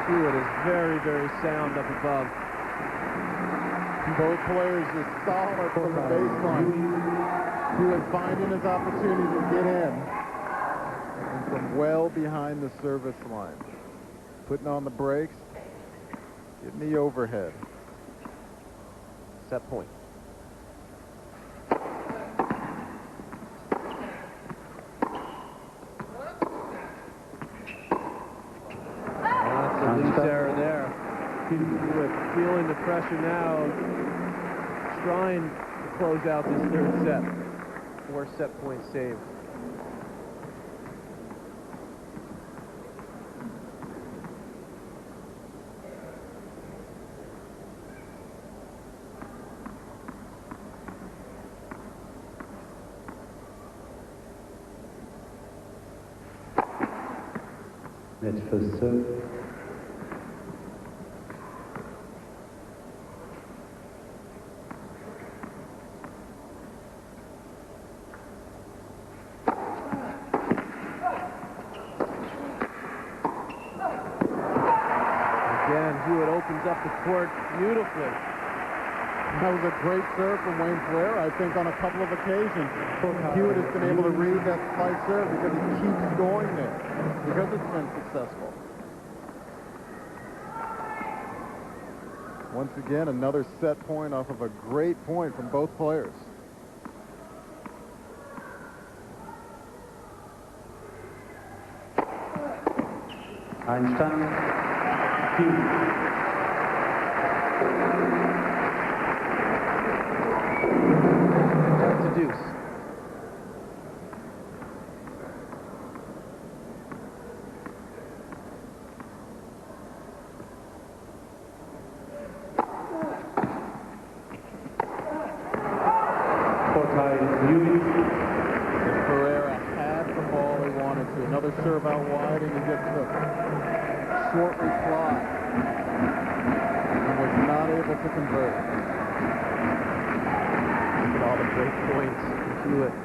Hewitt is very, very sound up above. Both players are solid from the baseline. Hewitt finding his opportunity to get in. And from well behind the service line. Putting on the brakes. Getting the overhead. Set point. Loose error there. Hewitt feeling the pressure now, trying to close out this third set. 4 set point save. Net first serve. Hewitt opens up the court beautifully. That was a great serve from Wayne Ferreira, I think, on a couple of occasions. Hewitt has been able to read that slight serve because he keeps going there, because it's been successful. Once again, another set point off of a great point from both players. Einstand. Hewitt. That's a deuce. Ferreira had the ball he wanted to. Another serve out wide, and he gets the short reply. And was not able to convert. Look at all the great points from Hewitt.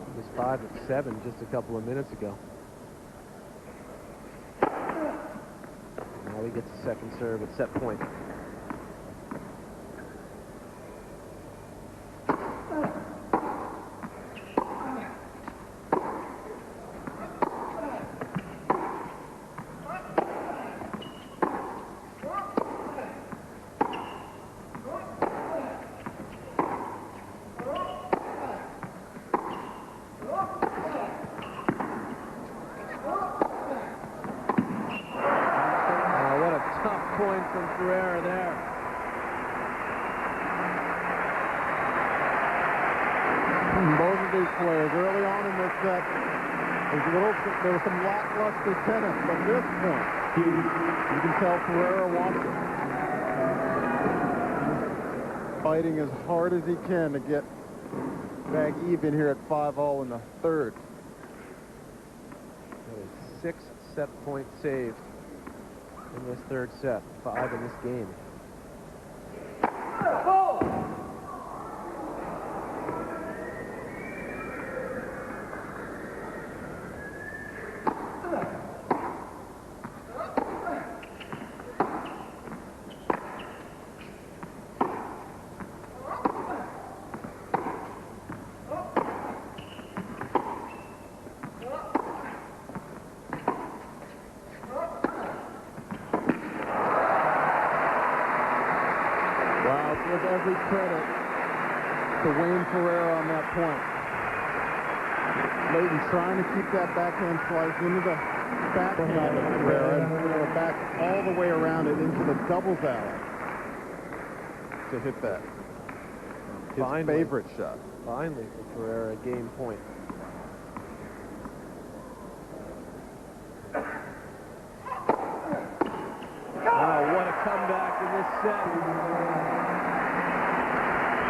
He was 5 of 7 just a couple of minutes ago. Now he gets a second serve at set point. Point from Ferreira there. Both of these players early on in this set, there was some lackluster tennis, but this point, you can tell Ferreira wants it. Fighting as hard as he can to get back even here at 5-all in the third. A 6 set point save in this third set, 5 in this game. With every credit to Wayne Ferreira on that point. Leighton trying to keep that backhand slice into the backhand of Ferreira and back all the way around it into the doubles alley to hit that. His favorite shot. Finally for Ferreira, game point. Wow, what a comeback in this set.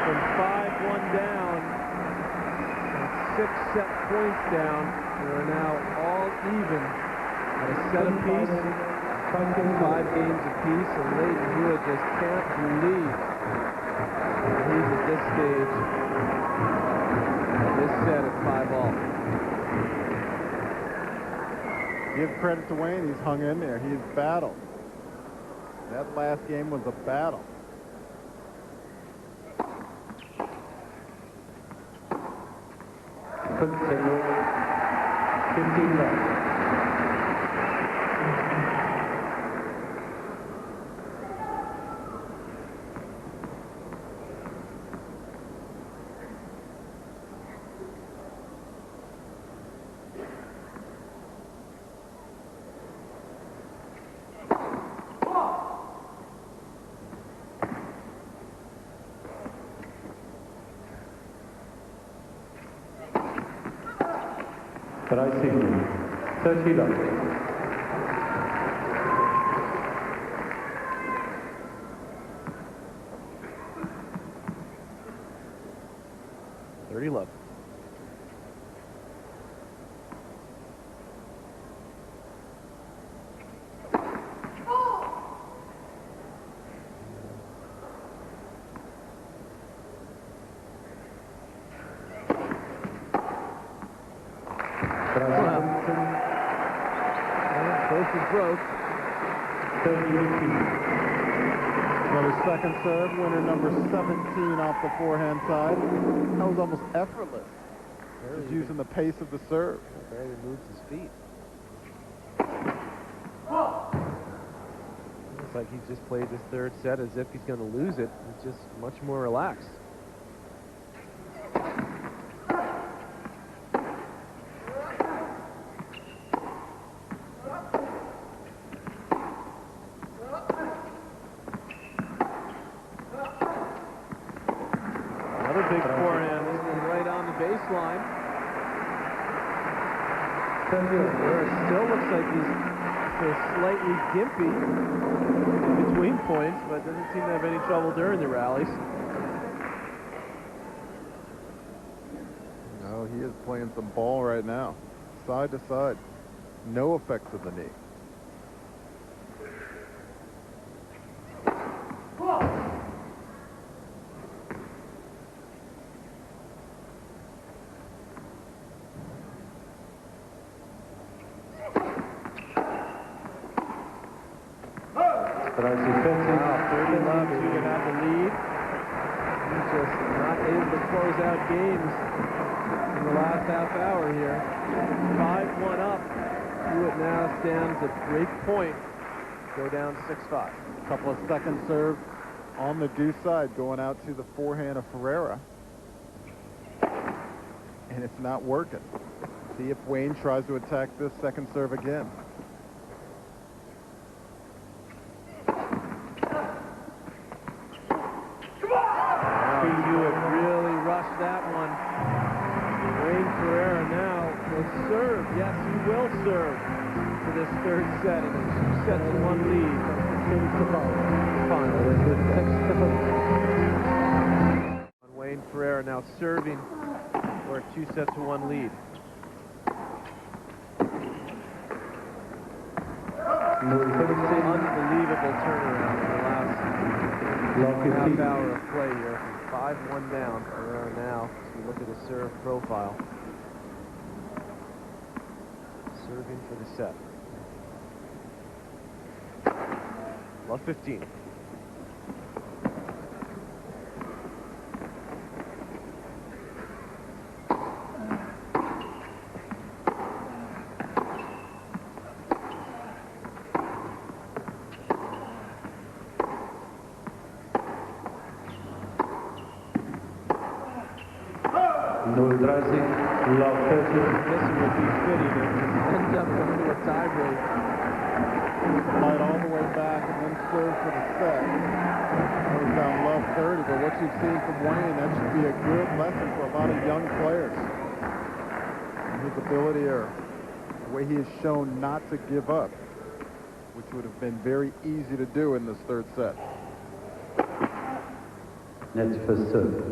From 5-1 down, and 6 set points down, we are now all even at a set apiece, 5 games apiece, and Leighton Hewitt just can't believe that he's at this stage of this set at 5-all. Give credit to Wayne, he's hung in there, he's battled. That last game was a battle. Continue. 15 left. Rising. 30 left. Love. Broke. Another second serve, winner number 17 off the forehand side. That was almost effortless. Just using the pace of the serve. Barely moves his feet. Looks like he just played this third set as if he's going to lose it. He's just much more relaxed. baseline. Ferreira still looks like he's slightly gimpy in between points, but doesn't seem to have any trouble during the rallies. No, he is playing some ball right now, side to side. No effects of the knee. Wow, 30 love, Hewitt have the lead. He's just not able to close out games in the last half hour here. 5-1 up. Hewitt now stands at break point. Go down 6-5. A couple of second serve on the due side, going out to the forehand of Ferreira. And it's not working. See if Wayne tries to attack this second serve again. Hewitt really rushed that one. Wayne Ferreira now will serve. Yes, he will serve for this third set in a 2-set-to-1 lead. Wayne Ferreira now serving for a 2-set-to-1 lead. Unbelievable turnaround in the last half hour of play here. 5-1 down. Ferreira now, as we look at his serve profile, serving for the set. Love 15. Love 30. This would be fitting if it ends up going to a tie break. Fight all the way back and then serve for the set. Goes down love 30, but what you've seen from Wayne, that should be a good lesson for a lot of young players. His ability, or the way he has shown not to give up, which would have been very easy to do in this third set. Net first serve.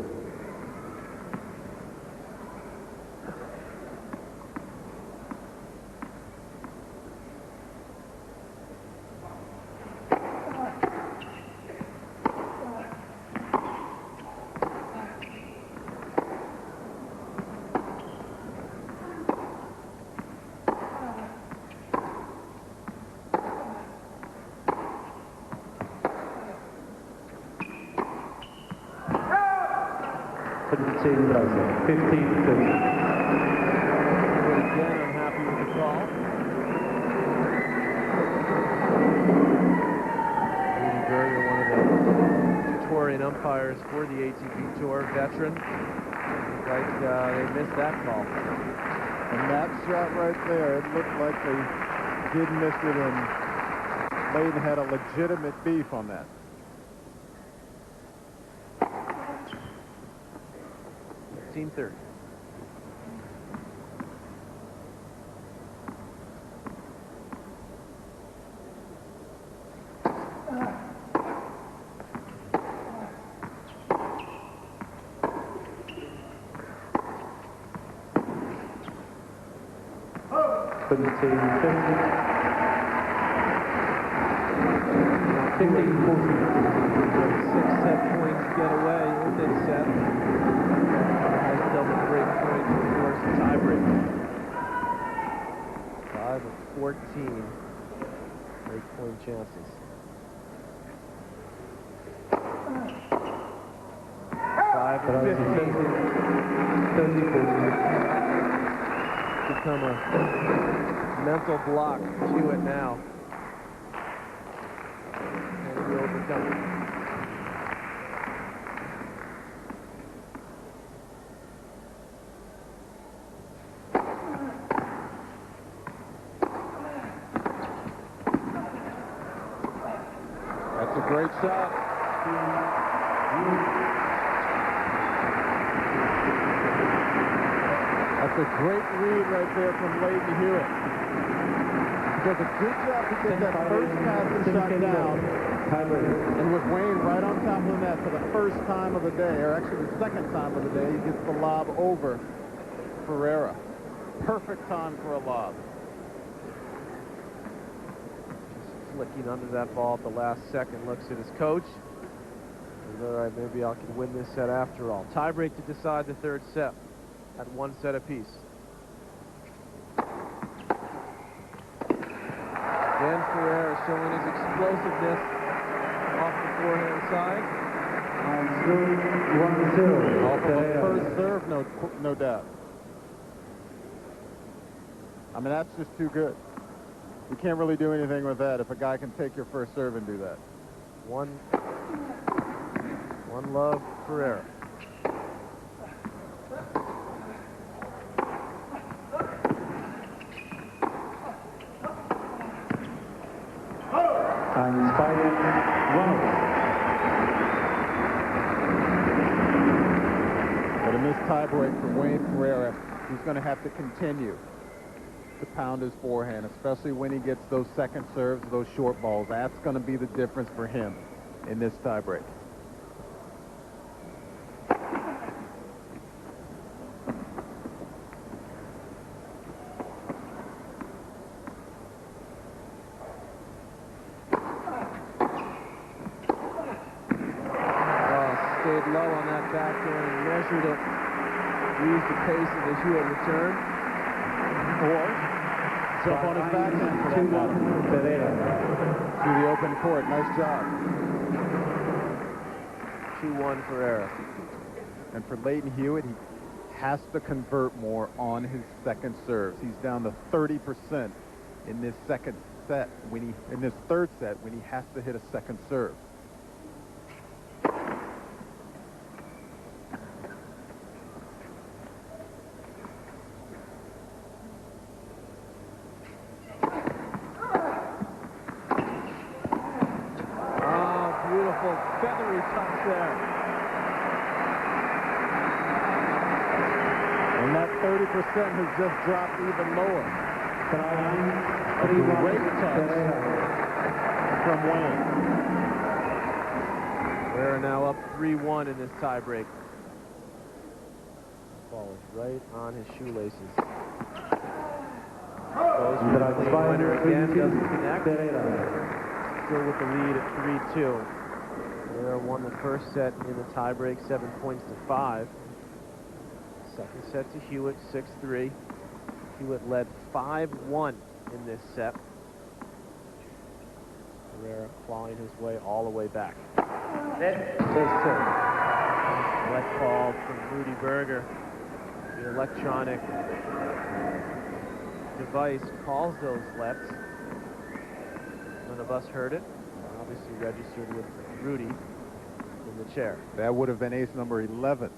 Again, I'm happy with the call. Rudy Berger, one of the Victorian umpires for the ATP Tour, veteran. Like they missed that call. And that shot right there, it looked like they did miss it, and Layden had a legitimate beef on that. 15-30. Six-set points get away in this set. Has double break points, of course, tie break. 5 of 14 break point chances. Five of 15. Become a mental block to it now. And we overcome it. That's a great shot. That's a great read right there from Leighton Hewitt. Does a good job to get that first passing shot down. And with Wayne right on top of the net for the first time of the day, or actually the second time of the day, he gets the lob over Ferreira. Perfect time for a lob. Just flicking under that ball at the last second, looks at his coach. And, all right, maybe I can win this set after all. Tiebreak to decide the third set at 1 set apiece. Again, Ferreira showing his explosiveness off the forehand side. Off of a first serve, no doubt. I mean, that's just too good. You can't really do anything with that if a guy can take your first serve and do that. One love, Ferreira. But in this tiebreak for Wayne Ferreira, he's going to have to continue to pound his forehand, especially when he gets those second serves, those short balls. That's going to be the difference for him in this tiebreak. Stayed low on that backhand and measured it. Used the pace of the Hewitt return. Or jump on his backhand for that matter. Through the open court. Nice job. 2-1 Ferreira. And for Leighton Hewitt, he has to convert more on his second serves. He's down to 30% in this second set in this third set when he has to hit a second serve. Beautiful feathery touch there. And that 30% has just dropped even lower. A great touch from Wayne. We're now up 3-1 in this tiebreak. Ball is right on his shoelaces. Goes for the clean winner again, doesn't connect. Still with the lead at 3-2. Ferreira won the first set in the tiebreak, 7 points to 5. Second set to Hewitt, 6-3. Hewitt led 5-1 in this set. Ferreira clawing his way all the way back. Wet ball from Rudy Berger. The electronic device calls those lets. None of us heard it. Obviously registered with Rudy in the chair. That would have been ace number 11.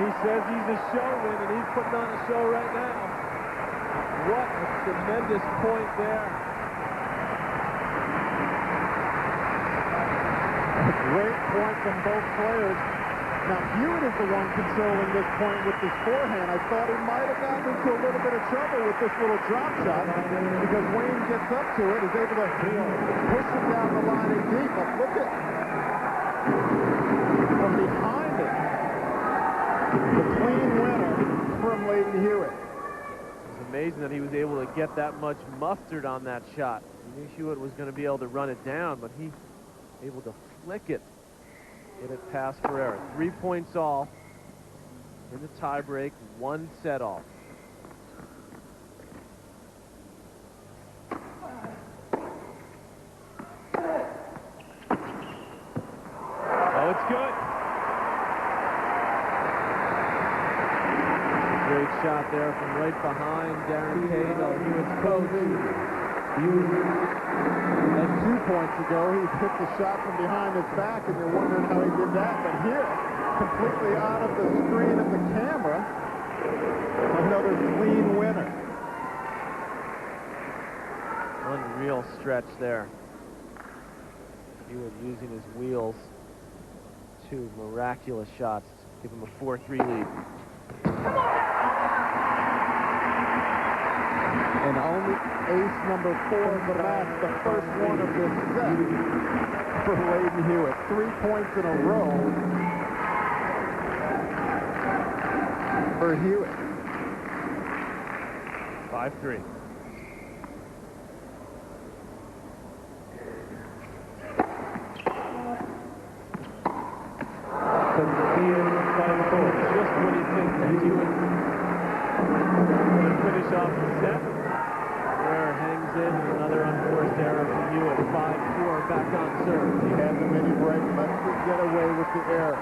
He says he's a showman, and he's putting on a show right now. What a tremendous point there. A great point from both players. Now, Hewitt is the one controlling this point with his forehand. I thought he might have gotten into a little bit of trouble with this little drop shot because Wayne gets up to it, is able to push it down the line and deep. But look at from behind it. The clean winner from Leighton Hewitt. It's amazing that he was able to get that much mustard on that shot. We knew Hewitt was going to be able to run it down, but he able to flick it. Get it past Ferreira. 3 points all in the tiebreak, 1 set all. Oh, it's good. Great shot there from right behind Darren Cahill, Hewitt's coach. And 2 points ago, he hit the shot from behind his back, and you're wondering how he did that. But here, completely out of the screen of the camera, another clean winner. Unreal stretch there. Hewitt using his wheels. 2 miraculous shots. Give him a 4-3 lead. And only ace number 4 of the match, the first one of this set for Lleyton Hewitt. 3 points in a row for Hewitt. 5-3. Just when you think that Hewitt going to finish off the set, Ferreira hangs in, another unforced error from Hewitt. 5-4 back on serve. He had the mini break, lets him get away with the error.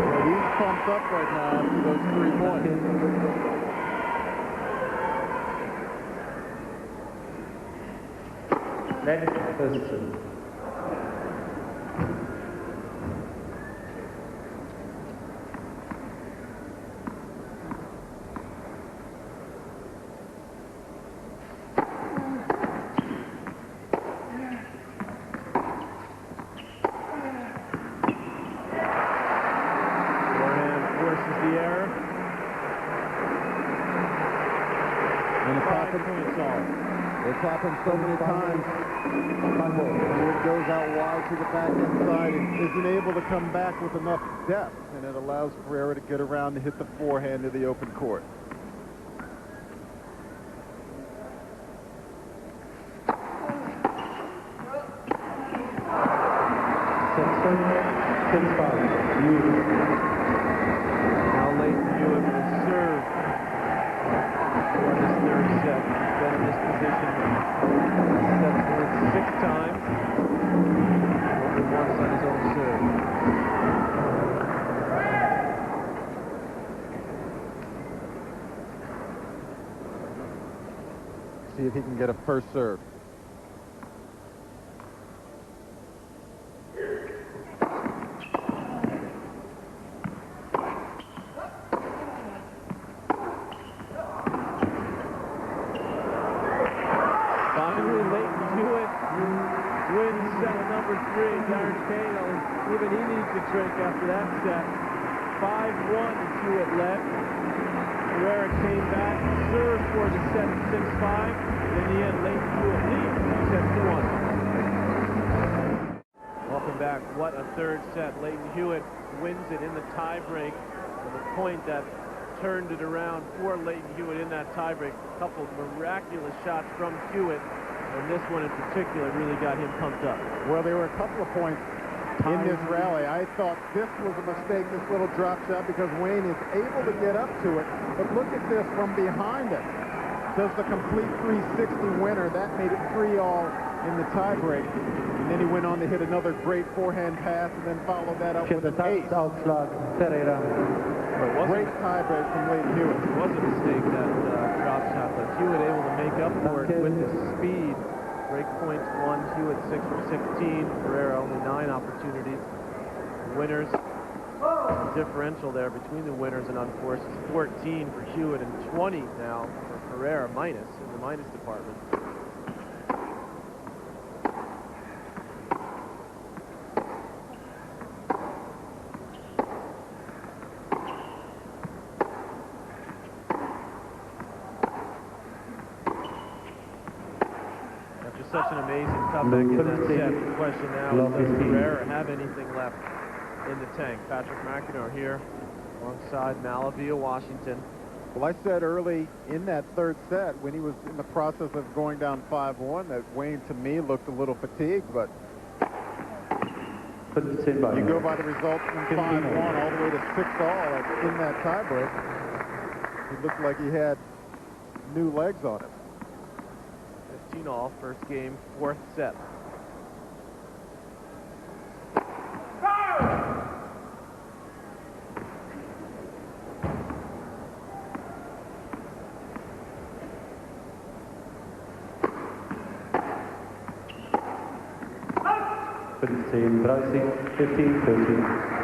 But he's pumped up right now after those 3 points. Next person. It's happened so many times. Hewitt goes out wide to the backhand side and isn't able to come back with enough depth, and it allows Ferreira to get around to hit the forehand to the open court. Now Lleyton Hewitt will serve for his third set. He's been in this position 6 times. Only once on his own serve. See if he can get a first serve. Darren Cahill, even he needs a drink after that set. 5-1 is Hewitt led. Ferreira came back, served for the set at 6-5. In the end, Lleyton Hewitt leads 2-1. Welcome back. What a third set. Lleyton Hewitt wins it in the tiebreak. And the point that turned it around for Lleyton Hewitt in that tiebreak. A couple of miraculous shots from Hewitt. And this one in particular really got him pumped up. Well, there were a couple of points in this rally. I thought this was a mistake, this little drop shot, because Wayne is able to get up to it. But look at this from behind it. Does the complete 360 winner. That made it 3-all in the tiebreak. And then he went on to hit another great forehand pass and then followed that up with an ace. Ferreira. Great tiebreak from Lleyton Hewitt. It was a mistake, that drop shot, but Hewitt able to make up for it with his speed. Break points 1, Hewitt 6 for 16. Ferreira only 9 opportunities. Winners, differential there between the winners and unforced is 14 for Hewitt and 20 now for Ferreira, minus in the minus department. Such an amazing comeback in that set. The question now is, does Ferreira have anything left in the tank? Patrick McEnroe here alongside Malavia, Washington. Well, I said early in that third set when he was in the process of going down 5-1 that Wayne, to me, looked a little fatigued, but you go by the result from 5-1 all the way to 6-all in that tiebreak. He looked like he had new legs on him. 15-all, first game, fourth set. 15, Bruising, 15-13.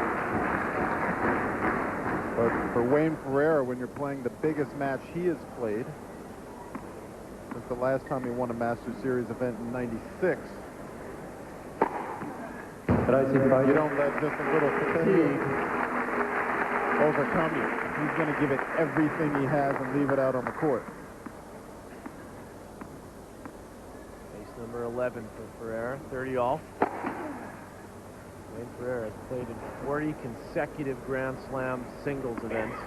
But for Wayne Ferreira, when you're playing the biggest match he has played, since the last time he won a Masters Series event in '96, you don't let just a little fatigue overcome you. He's going to give it everything he has and leave it out on the court. Ace number 11 for Ferreira, 30 all. Wayne Ferreira has played in 40 consecutive Grand Slam singles events.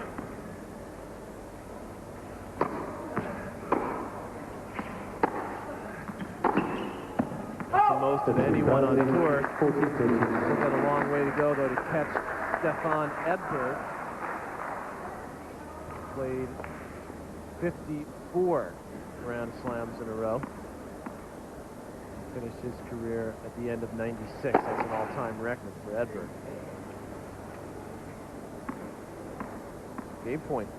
That's the most of anyone on tour. Still got a long way to go, though, to catch Stefan Edberg. Played 54 Grand Slams in a row. Finished his career at the end of '96. That's an all-time record for Edberg. Game point.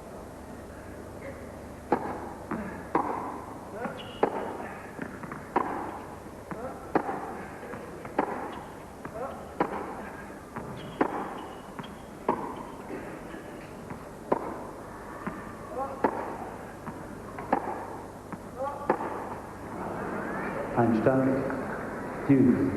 Einstand, Hughes.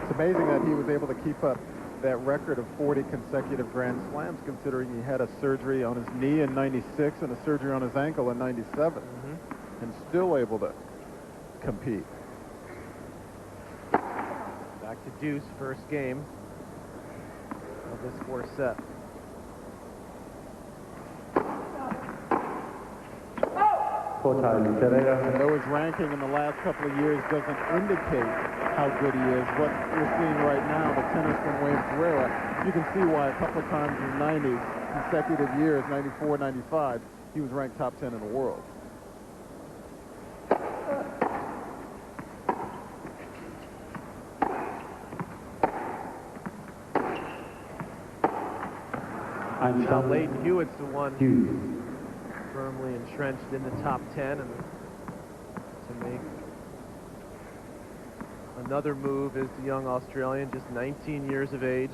It's amazing that he was able to keep up that record of 40 consecutive Grand Slams, considering he had a surgery on his knee in '96 and a surgery on his ankle in '97, and still able to compete. Back to deuce, first game of this fourth set. Ferreira. Though his ranking in the last couple of years doesn't indicate how good he is, what we're seeing right now, the tennis from Wayne Ferreira, you can see why a couple of times in the '90s, consecutive years, '94, '95, he was ranked top 10 in the world. Now Leighton Hewitt's the one Hughes. firmly entrenched in the top 10, and to make another move is the young Australian, just 19 years of age,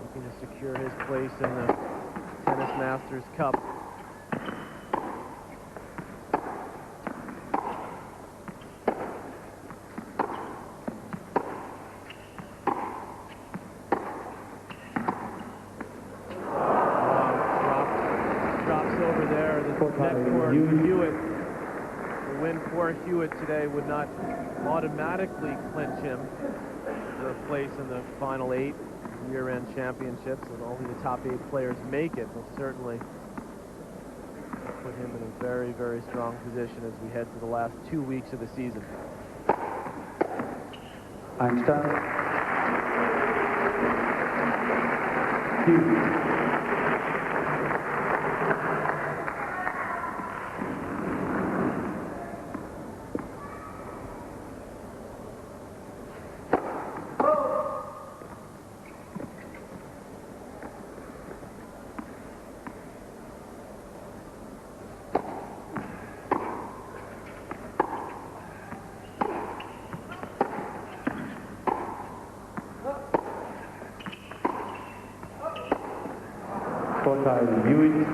looking to secure his place in the Tennis Masters Cup. Hewitt. The win for Hewitt today would not automatically clinch him for a place in the final 8 year-end championships, and only the top 8 players make it. Will certainly put him in a very, very strong position as we head to the last 2 weeks of the season. Einstand. Hughes. Hewitt. Hewitt has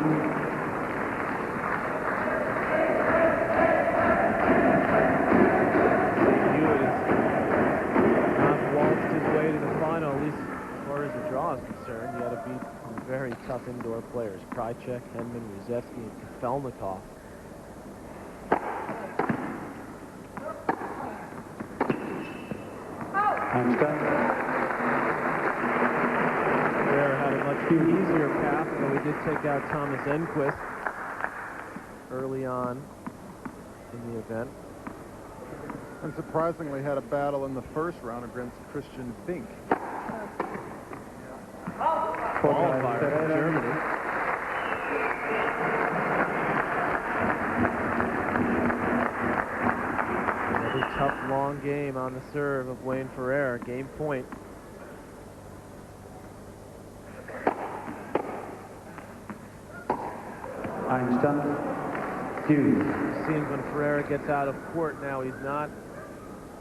not waltzed his way to the final, at least as far as the draw is concerned. He had to beat some very tough indoor players: Krajcek, Henman, Ruzetsky, and Kafelnikov. Had a much easier path, though he did take out Thomas Enquist early on in the event. And surprisingly had a battle in the first round against Christian Fink. Qualifier from Germany. Another tough, long game on the serve of Wayne Ferreira. Game point. Einstand. Hughes. It seems when Ferreira gets out of court now, he's not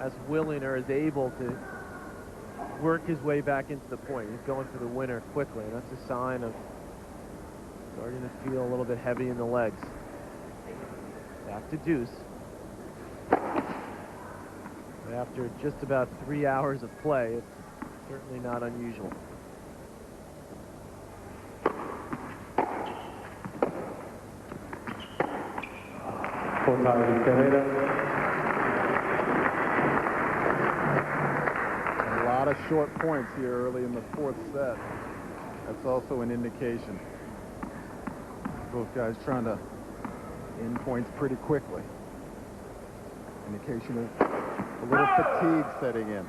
as willing or as able to work his way back into the point. He's going for the winner quickly, and that's a sign of starting to feel a little bit heavy in the legs. Back to deuce. But after just about 3 hours of play, it's certainly not unusual. Ferreira. A lot of short points here early in the fourth set. That's also an indication. Both guys trying to end points pretty quickly. Indication of a little fatigue setting in.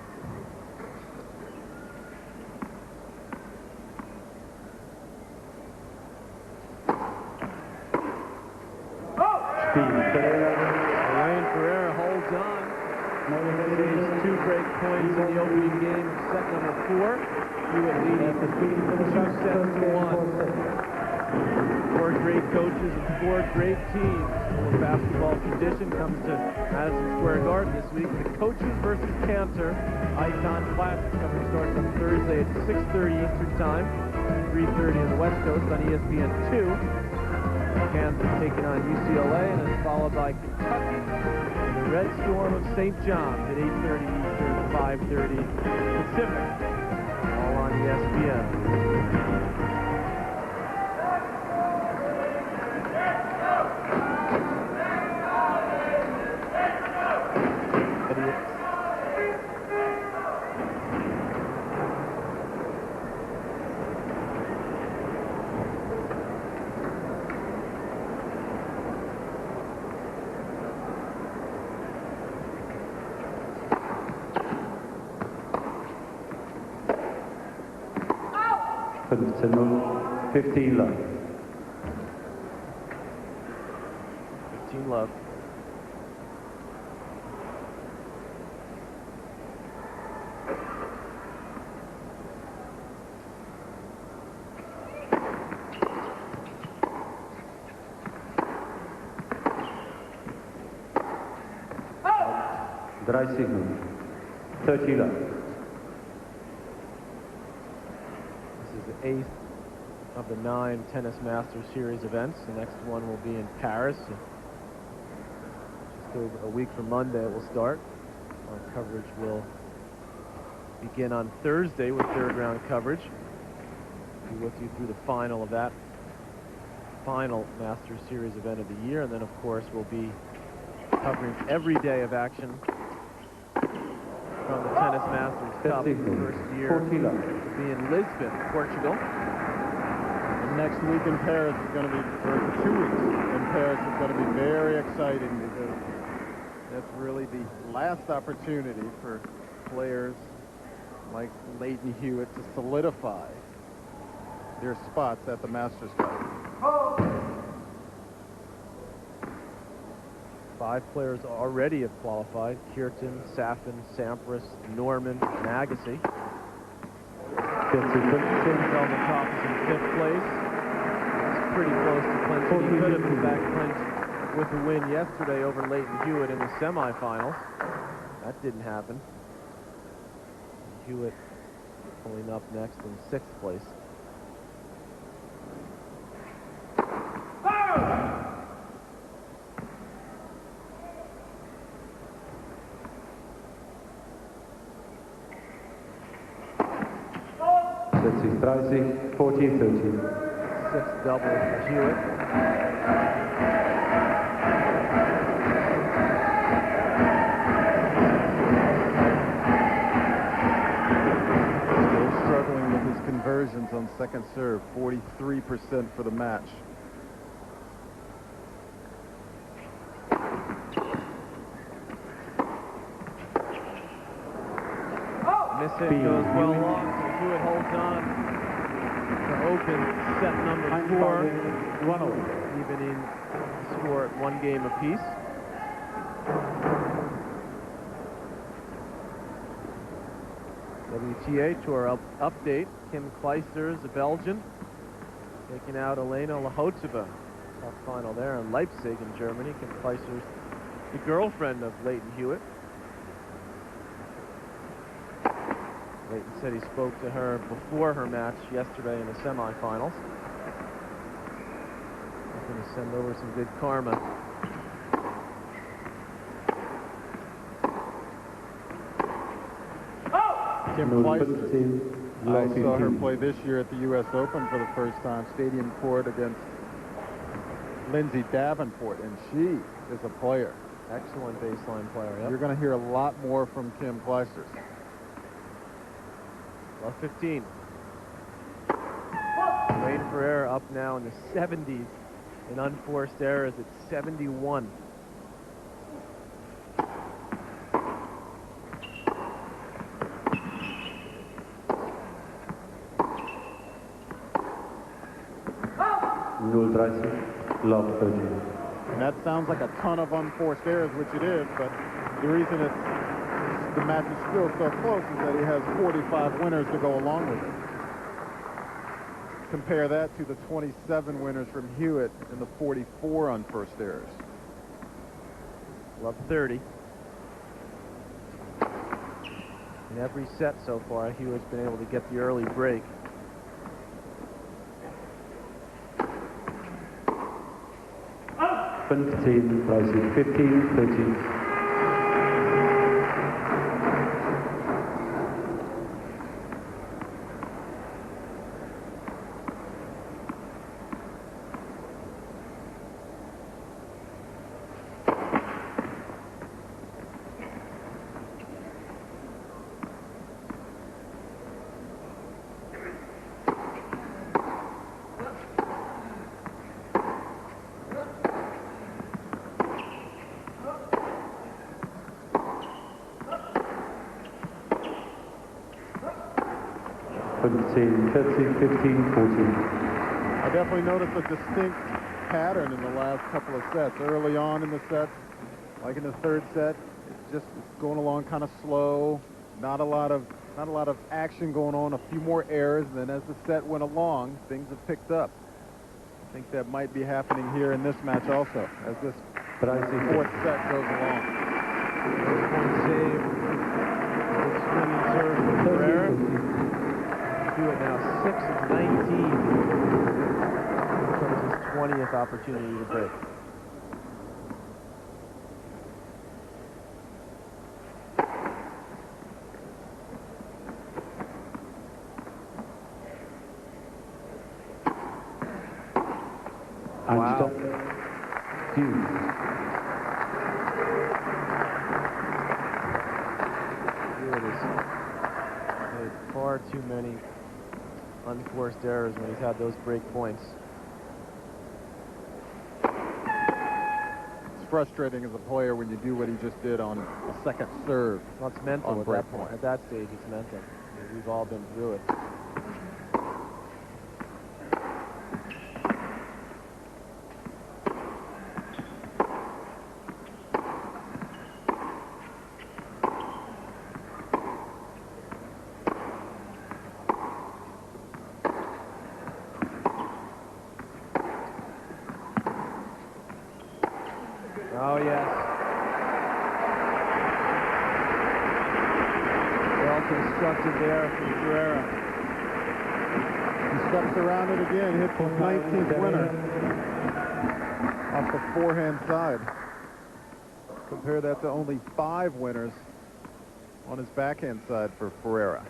Ferreira holds on. Saves 2 break points in the opening game of set number 4. Hewitt leading 2 sets to 1. 4 great coaches and 4 great teams. The basketball tradition comes to Madison Square Garden this week. The Coaches versus Cantor Icon Classic starts on Thursday at 6:30 Eastern Time, 3:30 on the West Coast on ESPN 2. Kansas taking on UCLA, and it's followed by Kentucky and the Red Storm of St. John's at 8:30 Eastern, 5:30 Pacific, all on ESPN. To 15 love. 15 love. Dry signal. 30 love. This is the 8th of the 9 Tennis Masters Series events. The next one will be in Paris. Just over a week from Monday it will start. Our coverage will begin on Thursday with 3rd round coverage. We'll be with you through the final of that final Masters Series event of the year, and then of course we'll be covering every day of action from the Tennis Masters Cup. The first year will be in Lisbon, Portugal. And next week in Paris is going to be, or 2 weeks in Paris is going to be very exciting, because that's really the last opportunity for players like Lleyton Hewitt to solidify their spots at the Masters Cup. 5 players already have qualified: Kirtan, Safin, Sampras, Norman, and Agassi. Zelmakov is in 5th place. It's pretty close to clinching. He could have in fact clinched with a win yesterday over Lleyton Hewitt in the semifinals. That didn't happen. Hewitt pulling up next in 6th place. That's 14-13. 6th double for Hewitt. Still struggling with his conversions on second serve, 43% for the match. Miss hit goes well long, so Hewitt holds on to open set number 4, evening score at 1 game apiece. WTA Tour update. Kim Clijsters, a Belgian, taking out Elena Lahotova. Tough final there in Leipzig in Germany. Kim Clijsters, the girlfriend of Lleyton Hewitt. Leighton said he spoke to her before her match yesterday in the semifinals. Hoping to send over some good karma. Kim Clijsters. I saw her play this year at the U.S. Open for the first time, stadium court against Lindsay Davenport, and she is a player. Excellent baseline player, yep. You're going to hear a lot more from Kim Clijsters. Love 15. Wayne Ferreira up now in the 70s in unforced errors at 71. Love 13. And that sounds like a ton of unforced errors, which it is, but the reason the match is still so close is that he has 45 winners to go along with it. Compare that to the 27 winners from Hewitt and the 44 unforced errors. Love 30. In every set so far, Hewitt's been able to get the early break. Preisig 15, 13. I definitely noticed a distinct pattern in the last couple of sets. Early on in the set, like in the third set, it's going along kind of slow. Not a lot of action going on. A few more errors, and then as the set went along, things have picked up. I think that might be happening here in this match also, as this fourth set goes along. Point save. Good swinging serve from Ferreira. Hewitt now 6 of 19. Becomes his 20th opportunity to break. Wow. Hewitt has made far too many unforced errors when he's had those break points. It's frustrating as a player when you do what he just did on a second serve. Well, it's mental at that point. At that stage, it's mental. I mean, we've all been through it. Oh, yes. Well constructed there from Ferreira. He steps around it again, hits his 19th winner off the forehand side. Compare that to only 5 winners on his backhand side for Ferreira.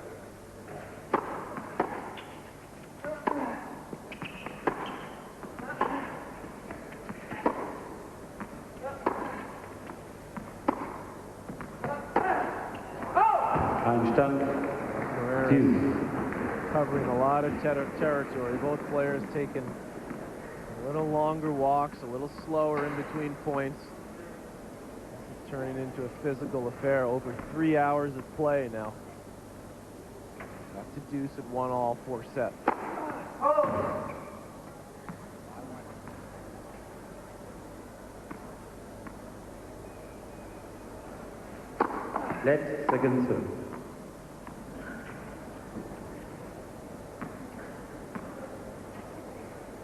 Covering a lot of territory. Both players taking a little longer walks, a little slower in between points. Turning into a physical affair. Over 3 hours of play now. Got to deuce at 1-all 4 sets. Let's second serve.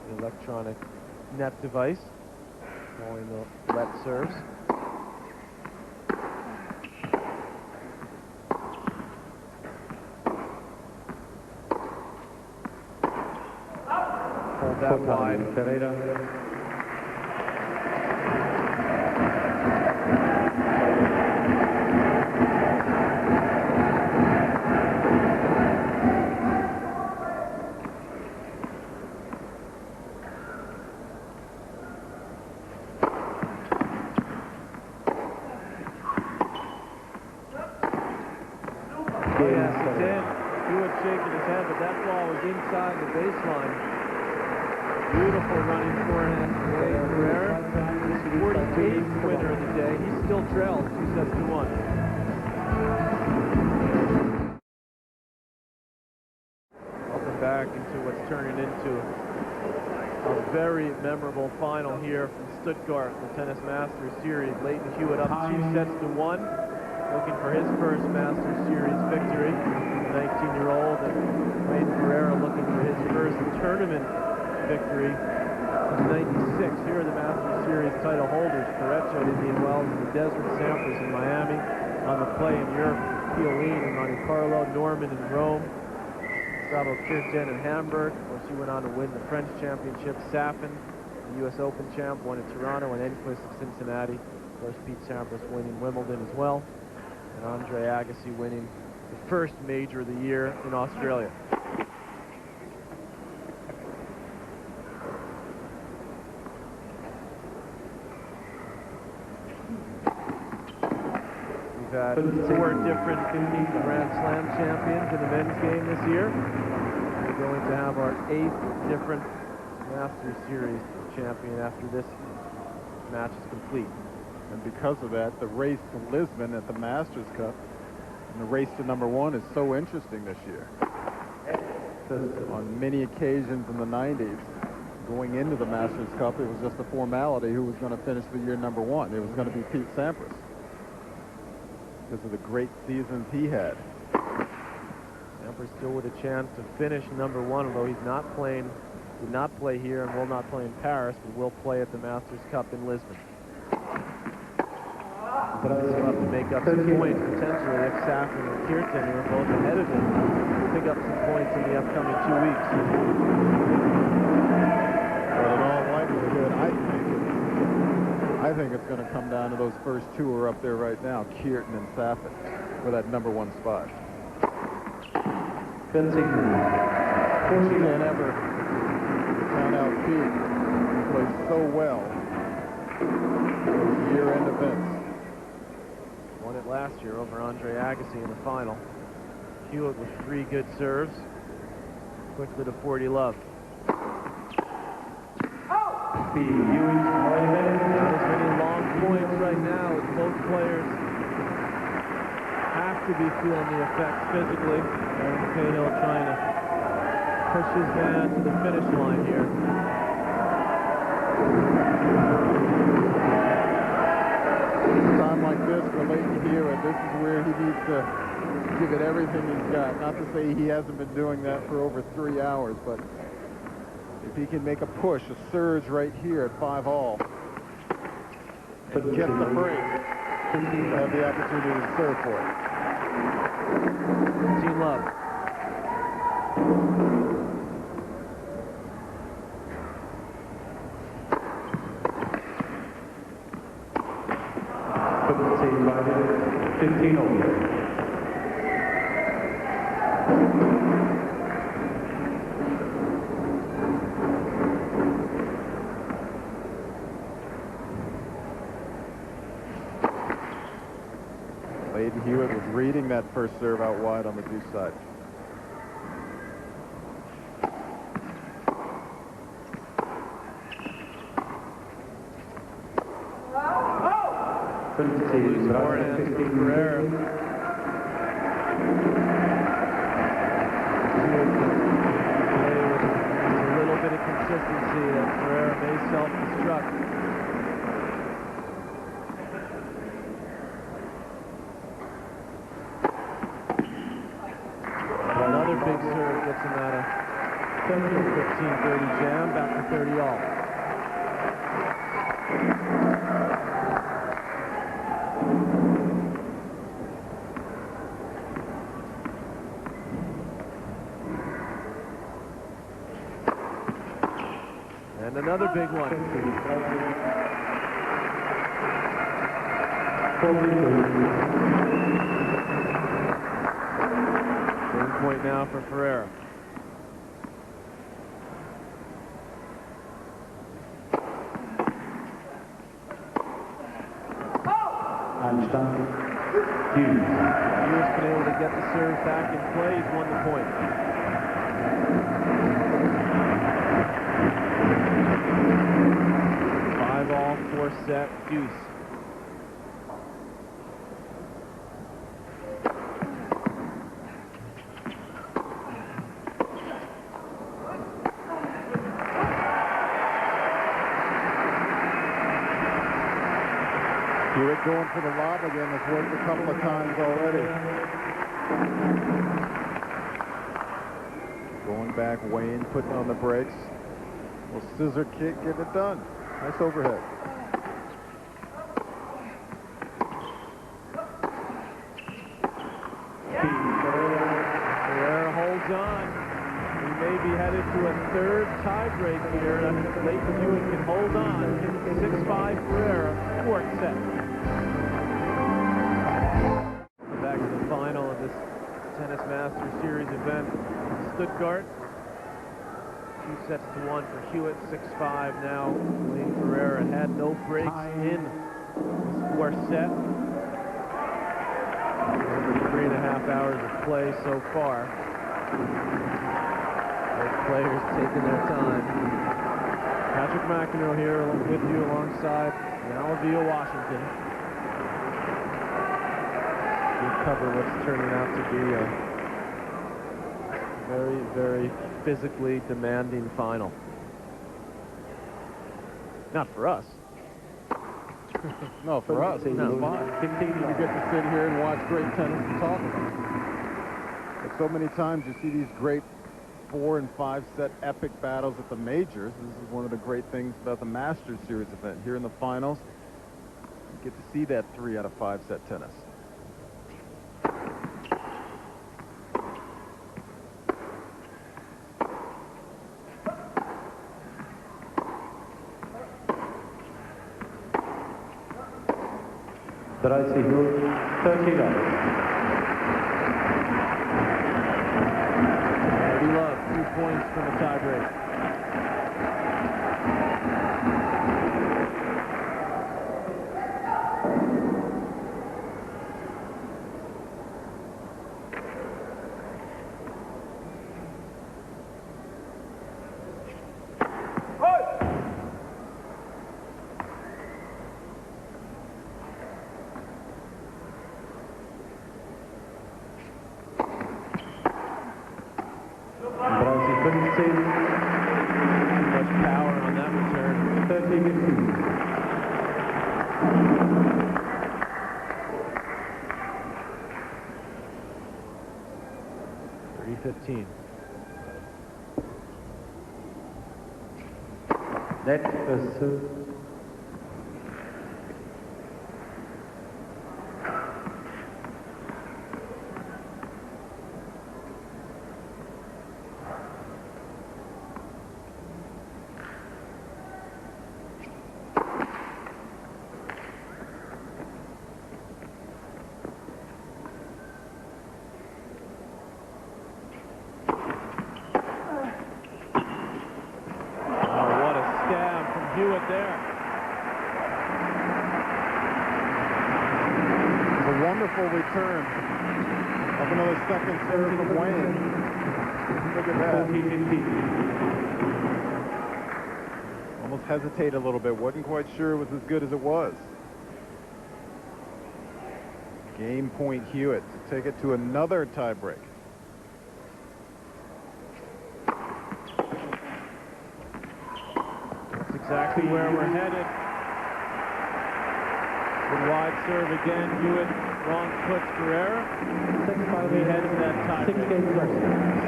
The electronic net device, calling the let serves. Traveled that wide. Ferreira. Yes, it's in. Hewitt shaking his head, but that ball was inside the baseline. Beautiful running forehand from Ferreira. His 48th winner of the day. He still trails 2-1. Welcome back into what's turning into a very memorable final here from Stuttgart, the Tennis Masters Series. Leighton Hewitt up 2-1. Looking for his first Masters Series victory. The 19-year-old, and Leighton Ferreira looking for his first tournament victory since '96. Here are the Masters Series title holders: Ferreira at Indian Wells, and the Desert Sampras in Miami. On the clay in Europe, Piolín in Monte Carlo, Norman in Rome, Gustavo Kirten in Hamburg. Of course, he went on to win the French Championship. Safin, the U.S. Open champ, won at Toronto, and Enquist at Cincinnati. Of course, Pete Sampras winning Wimbledon as well. And Andre Agassi winning the first major of the year in Australia. We've had 4 different Grand Slam champions in the men's game this year. We're going to have our 8th different Masters Series champion after this match is complete. And because of that, the race to Lisbon at the Masters Cup and the race to #1 is so interesting this year. Because on many occasions in the 90s, going into the Masters Cup, it was just a formality who was going to finish the year #1. It was going to be Pete Sampras because of the great seasons he had. Sampras still with a chance to finish #1, although he's not playing, did not play here and will not play in Paris, but will play at the Masters Cup in Lisbon. He'll have to make up some points potentially if Safin and Kirten, who are both ahead of him, pick up some points in the upcoming 2 weeks. Well, in all likelihood, I think it's going to come down to those first 2 who are up there right now, Kirten and Safin, for that #1 spot. Can't ever count out Pete. He plays so well. Those year-end events. Won it last year over Andre Agassi in the final. Hewitt with 3 good serves. Quickly to 40 love. Not as many long points right now as both players have to be feeling the effects physically. Aaron Cahill trying to push his man to the finish line here. Time like this for Leighton Hewitt, this is where he needs to give it everything he's got. Not to say he hasn't been doing that for over 3 hours, but if he can make a push, a surge right here at 5-all, and get the break, he'll have the opportunity to serve for it. Team love. Team by 15 over. Leighton Hewitt was reading that first serve out wide on the deuce side. Loose forehand from Ferreira. Play with a little bit of consistency that Ferreira may self-destruct. Another big serve gets him out of 15-30 jam, back to 30 all. And another big one. Game point now for Ferreira. Hewitt's been able to get the serve back in play. He's won the point. Five all, 4-set deuce. Hewitt going for the lob again. It's worked a couple of times already. Going back, Wayne putting on the brakes. Well, scissor kick, get it done. Nice overhead. Ferreira holds on. We may be headed to a third tie break here. Leighton Hewitt can hold on. 6-5 Ferreira, fourth set. Back to the final of this Tennis Masters Series event in Stuttgart. 2-1 for Hewitt, 6-5 now. Leighton Ferreira had no breaks in this fourth set. Over 3.5 hours of play so far. Both players taking their time. Patrick McEnroe here with you alongside Alavia, Washington. We cover what's turning out to be a very, very physically demanding final. Not for us. No, for us, it's fine. Continue to get to sit here and watch great tennis and talk about it. But so many times you see these great 4- and 5-set epic battles at the majors. This is one of the great things about the Masters Series event. Here in the finals, you get to see that 3 out of 5-set tennis. That I see good 13 up. We love 2 points from a tiebreak. Much power on that return. 30-15. Net versus Hewitt there. It's a wonderful return of another second serve from Wayne. Look at that. Almost hesitated a little bit. Wasn't quite sure it was as good as it was. Game point Hewitt to take it to another tiebreak. Exactly where we're headed. Good wide serve again. Hewitt wrong puts Ferreira. We head to that tiebreak. First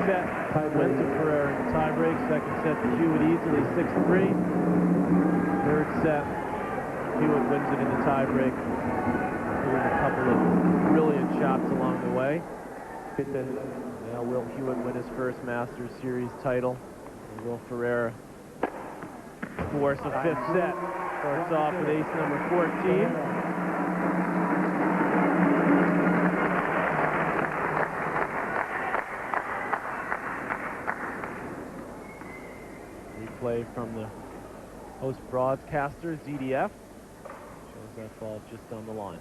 set went to Ferreira in the tiebreak. Second set to Hewitt easily, 6-3. Third set, Hewitt wins it in the tiebreak. With a couple of brilliant shots along the way. Now will Hewitt win his first Masters Series title? And will Ferreira force of fifth set. Starts off with ace number 14. Replay from the host broadcaster, ZDF. Shows that ball just on the line.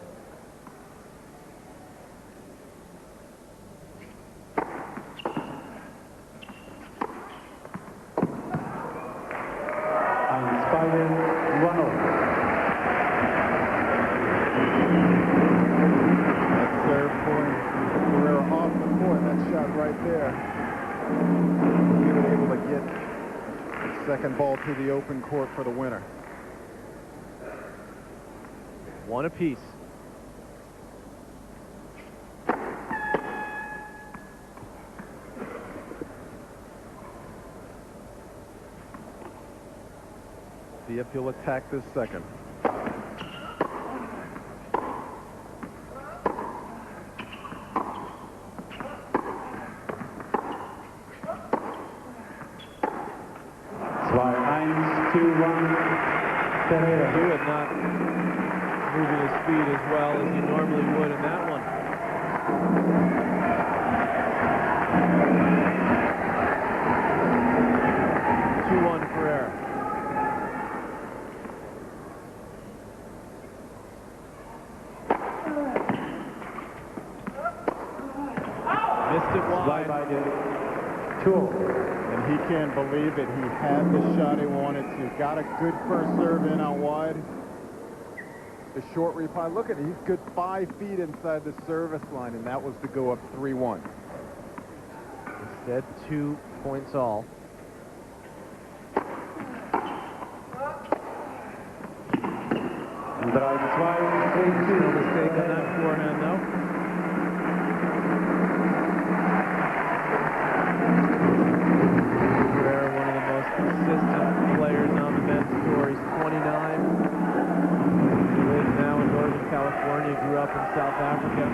That serve point, Ferreira off the court. That shot right there. He was able to get the second ball to the open court for the winner. One apiece. See if he'll attack this second. Ferreira. Hewitt not moving his feet as well as he normally would in that one. Ferreira. Missed it wide. By the 2. And he can't believe it. He had the shot he wanted to. Got a good first serve in out wide. The short reply. Look at it. He's good 5 feet inside the service line, and that was to go up 3-1. Instead, 2 points all. No mistake on that forehand, though. Ferreira, one of the most consistent players on the men's tour. He's 29. He lives now in Northern California, grew up in South Africa.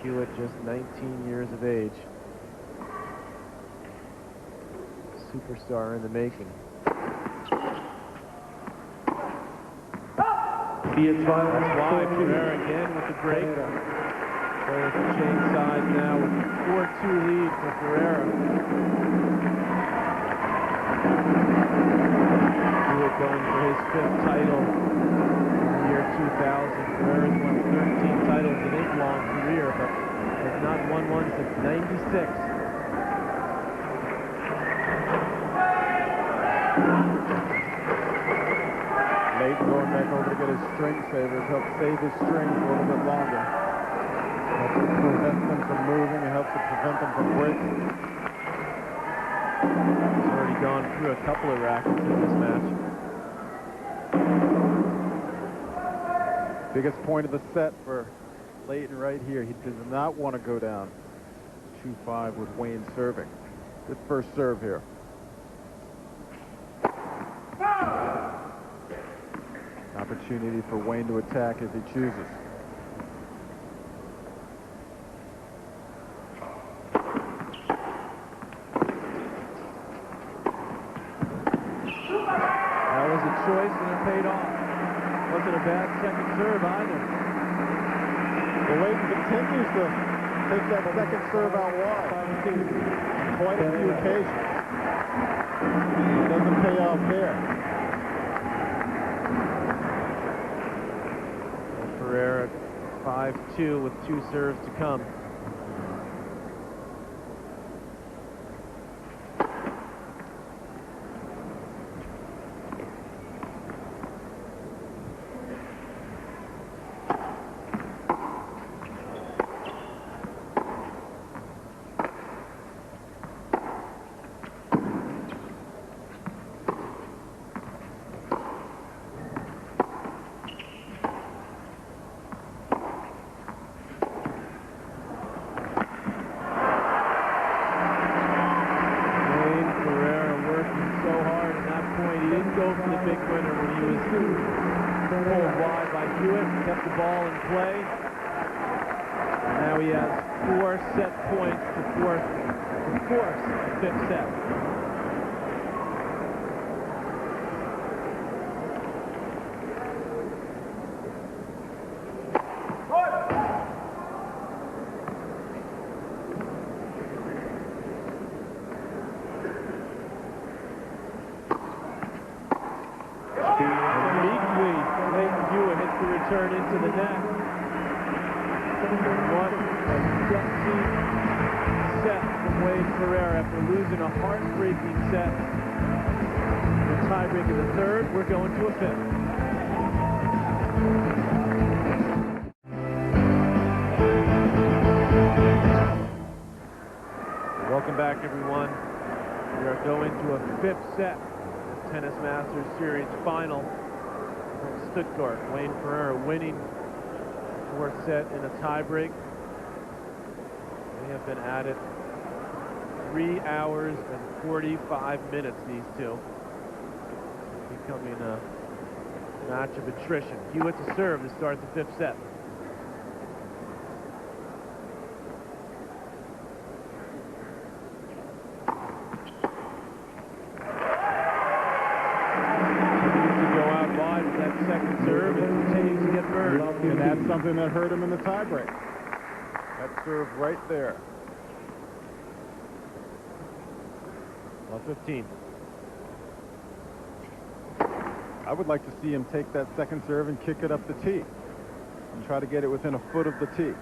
Hewitt, just 19 years of age. Superstar in the making. That's wide. Ferreira again with the break. Both change sides now with a 4-2 lead for Ferreira. Hewitt going for his 5th title in the year 2000. Ferreira's won 13 titles in his long career, but has not won one since '96. Leighton going back over to get his string savers, help save his strings a little bit longer. Helps to prevent them from moving, it helps to prevent them from breaking. He's already gone through a couple of rackets in this match. Biggest point of the set for Leighton right here. He does not want to go down 2-5 with Wayne serving. Good first serve here. Opportunity for Wayne to attack if he chooses. That was a choice and it paid off. Wasn't a bad second serve either. Well, Leighton continues to take that second serve out wide. Quite a few occasions. It doesn't pay off there. Ferreira 5-2 with 2 serves to come. has 4 set points to force the 5th set. Hewitt hits the return into the net. One gutsy set from Wade Ferreira after losing a heartbreaking set. The tiebreak in the 3rd. We're going to a 5th. Welcome back, everyone. We are going to a 5th set. Tennis Masters Series final from Stuttgart. Wayne Ferreira winning 4th set in a tiebreak. They have been at it 3 hours and 45 minutes, these two. Becoming a match of attrition. Hewitt to serve to start the 5th set. Second serve and continues to get burned. And that's something that hurt him in the tiebreak. That serve right there. 1:15. I would like to see him take that second serve and kick it up the tee and try to get it within a foot of the tee.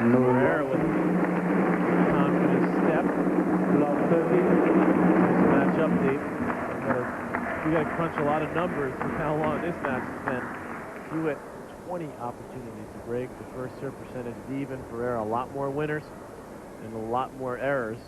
Ferreira with confident step. Match update. We got to crunch a lot of numbers with how long this match has been. Hewitt, 20 opportunities to break. The first serve percentage is even. Ferreira, a lot more winners and a lot more errors.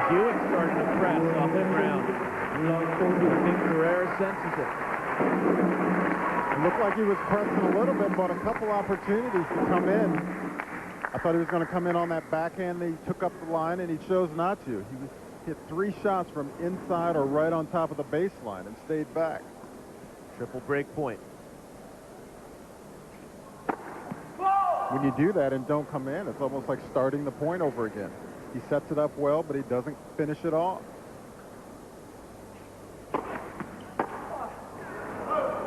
Hewitt starting to press off the ground. I think Ferreira senses it. It looked like he was pressing a little bit, but a couple opportunities to come in. I thought he was going to come in on that backhand. He took up the line, and he chose not to. He hit 3 shots from inside or right on top of the baseline and stayed back. Triple break point. When you do that and don't come in, it's almost like starting the point over again. He sets it up well, but he doesn't finish it off.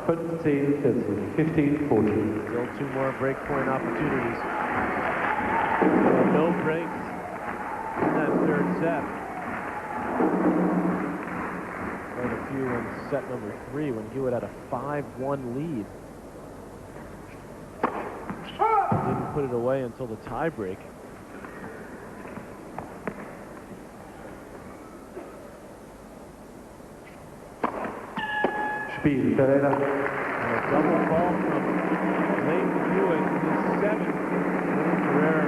15-40. Still 2 more break point opportunities. No breaks in that 3rd set. Quite a few in set number 3 when Hewitt had a 5-1 lead. Didn't put it away until the tie break. Spiel, Ferreira. And a double ball from Leighton Hewitt, his 7th. Ferreira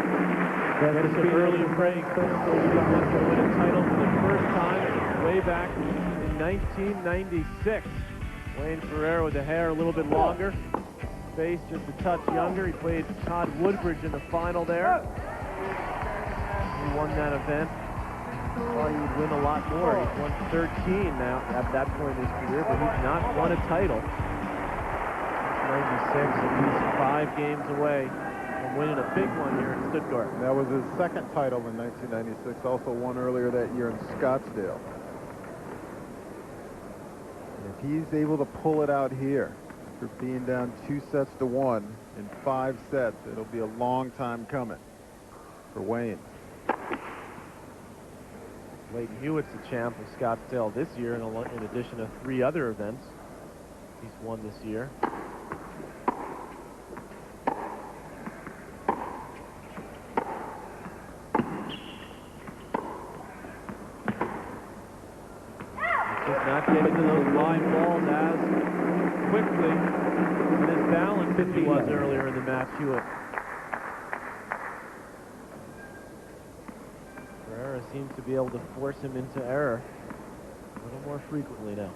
gets an early break. He wants to win a title for the first time way back in 1996. Wayne Ferreira with the hair a little bit longer, face just a touch younger. He played Todd Woodbridge in the final there. He won that event. Thought he would win a lot more. He's won 13 now at that point in his career, but he's not won a title. 96, and he's 5 games away from winning a big one here in Stuttgart. That was his 2nd title in 1996, also won earlier that year in Scottsdale. And if he's able to pull it out here, after being down 2-1 in 5 sets, it'll be a long time coming for Wayne. Leighton Hewitt's the champ of Scottsdale this year, in addition to 3 other events he's won this year. He's just not getting to those line balls as quickly and as balanced as he was earlier in the match, Hewitt. Ferreira seems to be able to force him into error when little more frequently now.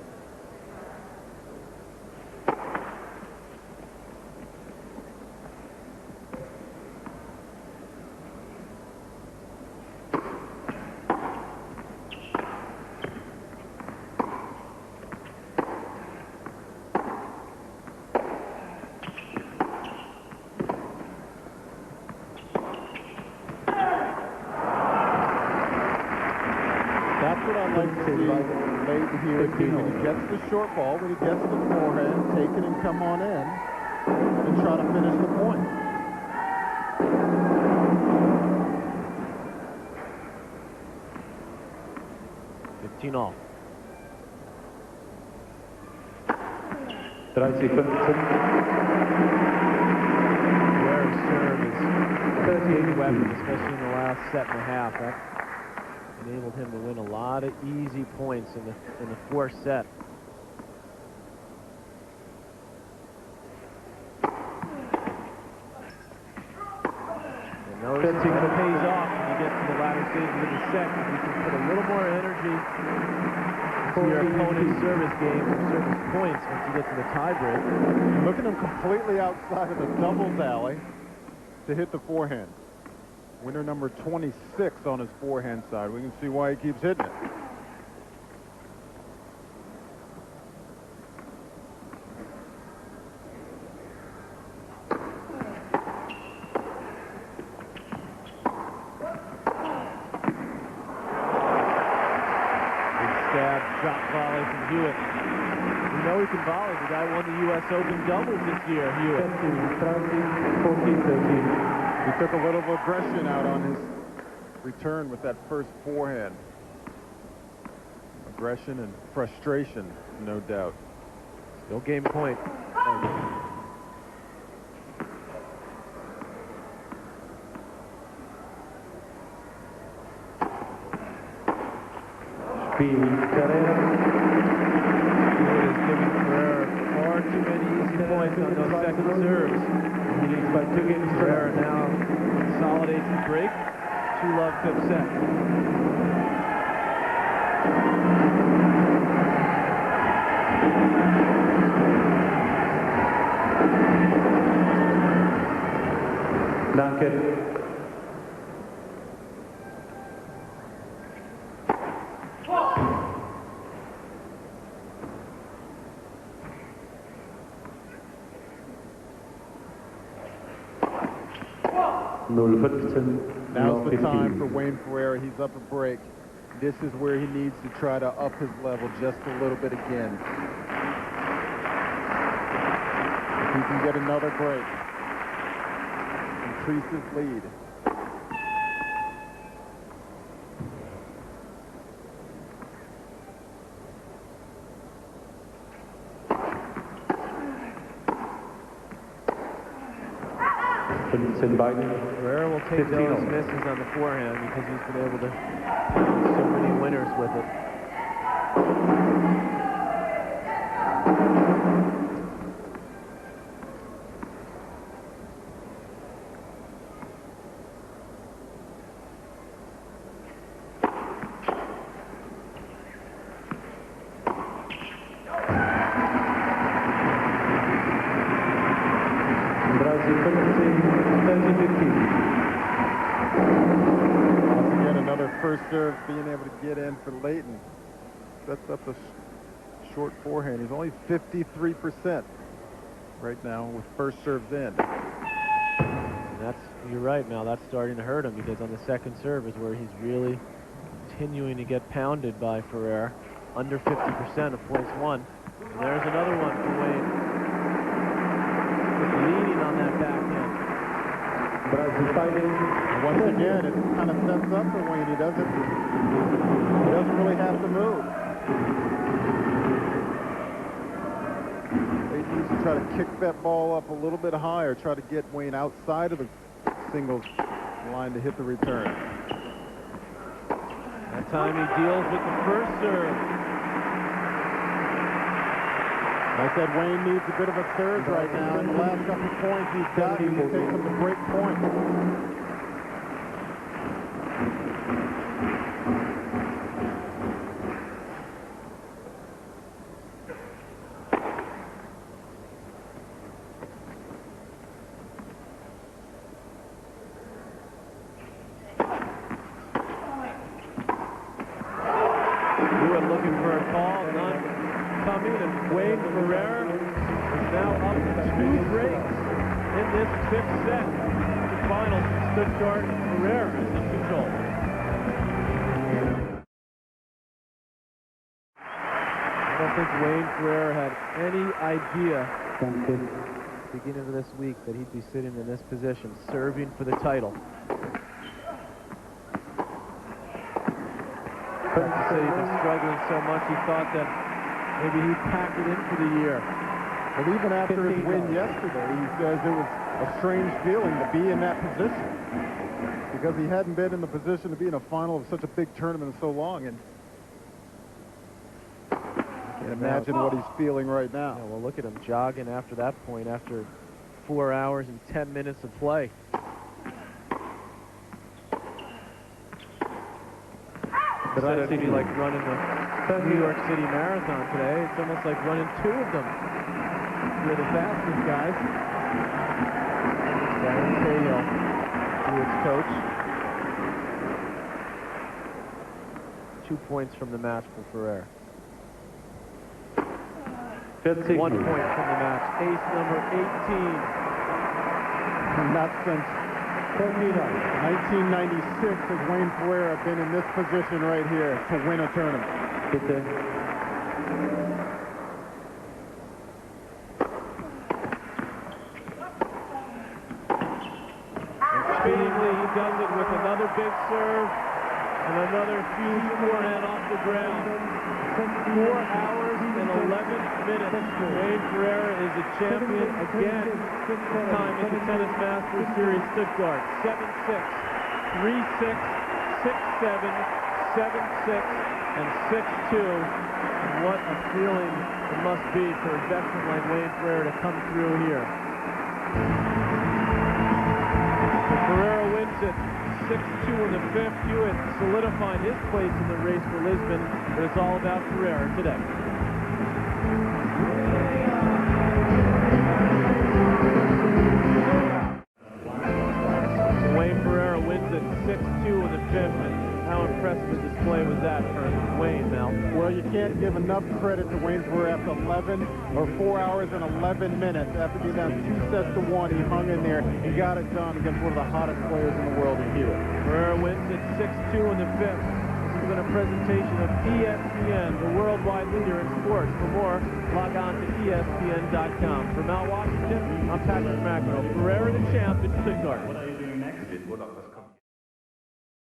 That's what I like to see late here. When he gets the short ball, when he gets the forehand, take it and come on in and try to finish the point. All. 30, 15. Ferreira's serve is a big weapon, especially in the last set and a half. That enabled him to win a lot of easy points in the fourth set. And notice that it pays off when you get to the latter stages of the second. You can put a little more energy into your opponent's service game or service points once you get to the tiebreak. Look at him completely outside of the doubles alley to hit the forehand. Winner number 26 on his forehand side. We can see why he keeps hitting it. Drop volley from Hewitt. We know he can volley. The guy won the U.S. Open doubles this year, Hewitt. 14, 13. He took a little aggression out on his return with that first forehand. Aggression and frustration, no doubt. Still game point. Ferreira. Hewitt is giving Ferreira far too many easy points on those second serves. He leads by 2 games. Ferreira now consolidates the break. 2-love fifth set. Danke. Now's the time for Wayne Ferreira. He's up a break. This is where he needs to try to up his level just a little bit again. If he can get another break, increase his lead. Ferreira will take those misses on the forehand because he's been able to pound so many winners with it. First serve being able to get in for Leighton. Sets up a short forehand. He's only 53% right now with first serves in. And you're right, Mel, that's starting to hurt him because on the second serve is where he's really continuing to get pounded by Ferreira. Under 50% of points won. And there's another one for Wayne. Leaning on that backhand. And once again, it kind of sets up for Wayne. He doesn't really have to move. He needs to try to kick that ball up a little bit higher, try to get Wayne outside of the singles line to hit the return. That time he deals with the first serve. I said Wayne needs a bit of a surge right now. In the last couple points he's got, he takes them to break point. champion, and Wayne Ferreira is now up to 2 breaks in this 5th set. The finals from Stuttgart. Ferreira is in control. I don't think Wayne Ferreira had any idea at the beginning of this week that he'd be sitting in this position, serving for the title. He said he'd been struggling so much he thought that maybe he'd pack it in for the year. But even after his win yesterday, he says it was a strange feeling to be in that position because he hadn't been in the position to be in a final of such a big tournament in so long. And I can't imagine what he's feeling right now. Yeah, well, look at him jogging after that point, after 4 hours and 10 minutes of play. But I'd be like running the New York City Marathon today. It's almost like running 2 of them. You're the fastest guys. Darren Cahill, Hewitt's coach. 2 points from the match for Ferreira. 1 point from the match. Ace number 18. Not since 1996 has Wayne Ferreira been in this position right here to win a tournament. Fittingly, he does it with another big serve and another huge forehand off the ground. 4 hours and 11 minutes. Wayne Ferreira is a champion again, this time at the Tennis Masters Series Stuttgart. 7-6, 3-6, 6-7, 7-6, and 6-2. And what a feeling it must be for a veteran like Wayne Ferreira to come through here. Ferreira wins it 6-2 in the 5th. Hewitt solidified his place in the race for Lisbon, but it's all about Ferreira today. Wayne Ferreira wins it 6-2 in the 5th, and how impressive a display was that for Wayne, Mel? Well, you can't give enough credit to Wayne Ferreira after 4 hours and 11 minutes. After being down 2-1, he hung in there. He got it done against one of the hottest players in the world in Hewitt. Ferreira wins it 6-2 in the 5th. This has been a presentation of ESPN, the worldwide leader in sports. For more, log on to ESPN.com. For Mel Washington, I'm Patrick McEnroe. Ferreira the champ in Stuttgart.